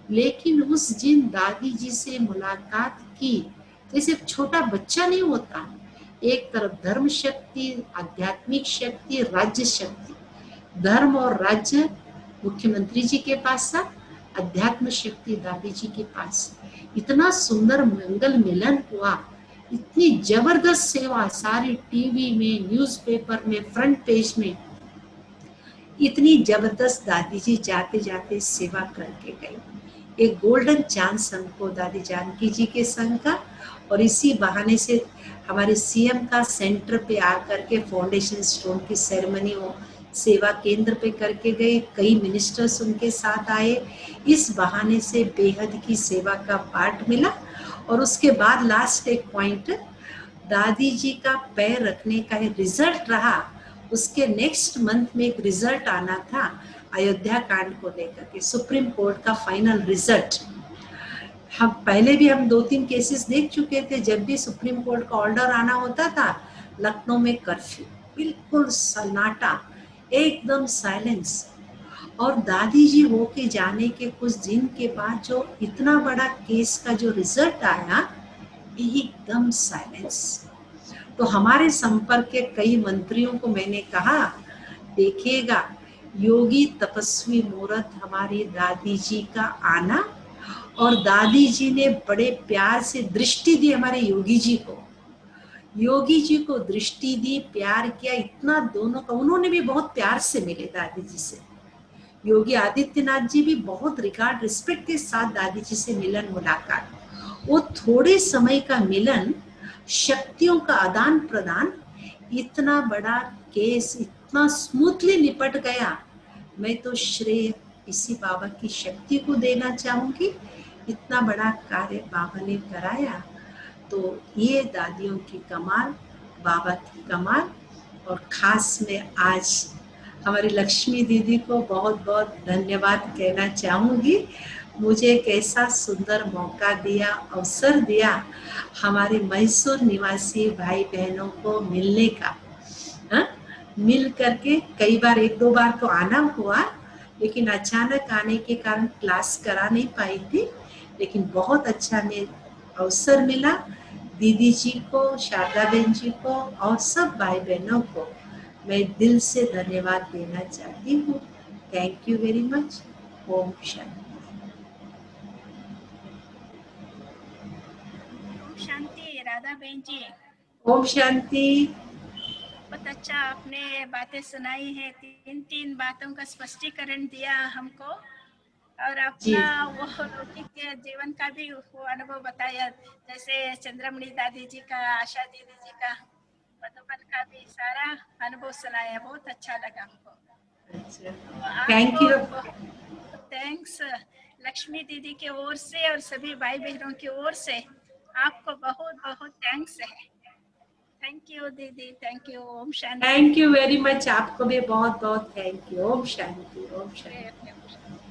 लेकिन उस दिन दादी जी से मुलाकात की जैसे छोटा बच्चा नहीं होता, एक तरफ धर्म शक्ति, आध्यात्मिक शक्ति, राज्य शक्ति, धर्म और राज्य मुख्यमंत्री जी के पास था, अध्यात्म शक्ति दादी जी के पास। इतना सुंदर मंगल मिलन हुआ, इतनी जबरदस्त सेवा, सारी टीवी में, न्यूज़पेपर में, फ्रंट पेज में, इतनी जबरदस्त दादी जी जाते जाते सेवा करके गई। एक गोल्डन चांस हमको दादी जानकी जी के संग का, और इसी बहाने से हमारे सीएम का सेंटर पे आकर के फाउंडेशन स्टोन की सेरेमनी हो, सेवा केंद्र पे करके गए, कई मिनिस्टर्स उनके साथ आए। इस बहाने से बेहद की सेवा का पार्ट मिला। और उसके बाद लास्ट एक पॉइंट, दादी जी का पैर रखने का रिजल्ट रहा। उसके नेक्स्ट मंथ में एक रिजल्ट आना था अयोध्या कांड को लेकर के, सुप्रीम कोर्ट का फाइनल रिजल्ट। हम पहले भी 2-3 केसेस देख चुके थे, जब भी सुप्रीम कोर्ट का ऑर्डर आना होता था लखनऊ में कर्फ्यू, बिल्कुल सन्नाटा, एकदम साइलेंस। और दादी जी होके जाने के कुछ दिन के बाद जो इतना बड़ा केस का जो रिजल्ट आया, एकदम साइलेंस। तो हमारे संपर्क के कई मंत्रियों को मैंने कहा, देखिएगा योगी तपस्वी मूर्त हमारी दादी जी का आना, और दादी जी ने बड़े प्यार से दृष्टि दी हमारे योगी जी को, योगी जी को दृष्टि दी, प्यार किया इतना दोनों का। उन्होंने भी बहुत प्यार से मिले दादी जी से। योगी आदित्यनाथ जी भी बहुत रिगार्ड रिस्पेक्ट के साथ दादी जी से मिलन मुलाकात। वो थोड़े समय का मिलन, शक्तियों का आदान प्रदान, इतना बड़ा केस इतना स्मूथली निपट गया। मैं तो श्रेय इसी बाबा की शक्ति को देना चाहूंगी, इतना बड़ा कार्य बाबा ने कराया। तो ये दादियों की कमाल, बाबा की कमाल। और खास में आज हमारी लक्ष्मी दीदी को बहुत बहुत धन्यवाद कहना चाहूँगी। मुझे एक ऐसा सुंदर मौका दिया, अवसर दिया हमारे मैसूर निवासी भाई बहनों को मिलने का। हाँ? मिल करके कई बार, एक दो बार तो आना हुआ, लेकिन अचानक आने के कारण क्लास करा नहीं पाई थी। लेकिन बहुत अच्छा में अवसर मिला। दीदी जी को, शारदा बहन जी को और सब भाई बहनों को मैं दिल से धन्यवाद देना चाहती हूँ। Thank you very much. ओम शांति। ओम शांति राधा बहन जी। ओम शांति। बहुत अच्छा आपने बातें सुनाई है, तीन बातों का स्पष्टीकरण दिया हमको, और जी अपना वो लौकिक जीवन का भी वो अनुभव बताया, जैसे चंद्रमणि दादी जी का, आशा दीदी जी का, मधुबन का भी सारा अनुभव सुनाया। बहुत अच्छा लगा हमको। अच्छा, तो थैंक आपको यू। बहुत थैंक्स लक्ष्मी दीदी की ओर से और सभी भाई बहनों की ओर से आपको बहुत बहुत थैंक्स है। थैंक यू दीदी, थैंक यू। ओम शांति। Thank you very much. आपको भी बहुत बहुत थैंक यू। ओम शांति। ओम शांति। ओके, ओके, ओम शांति।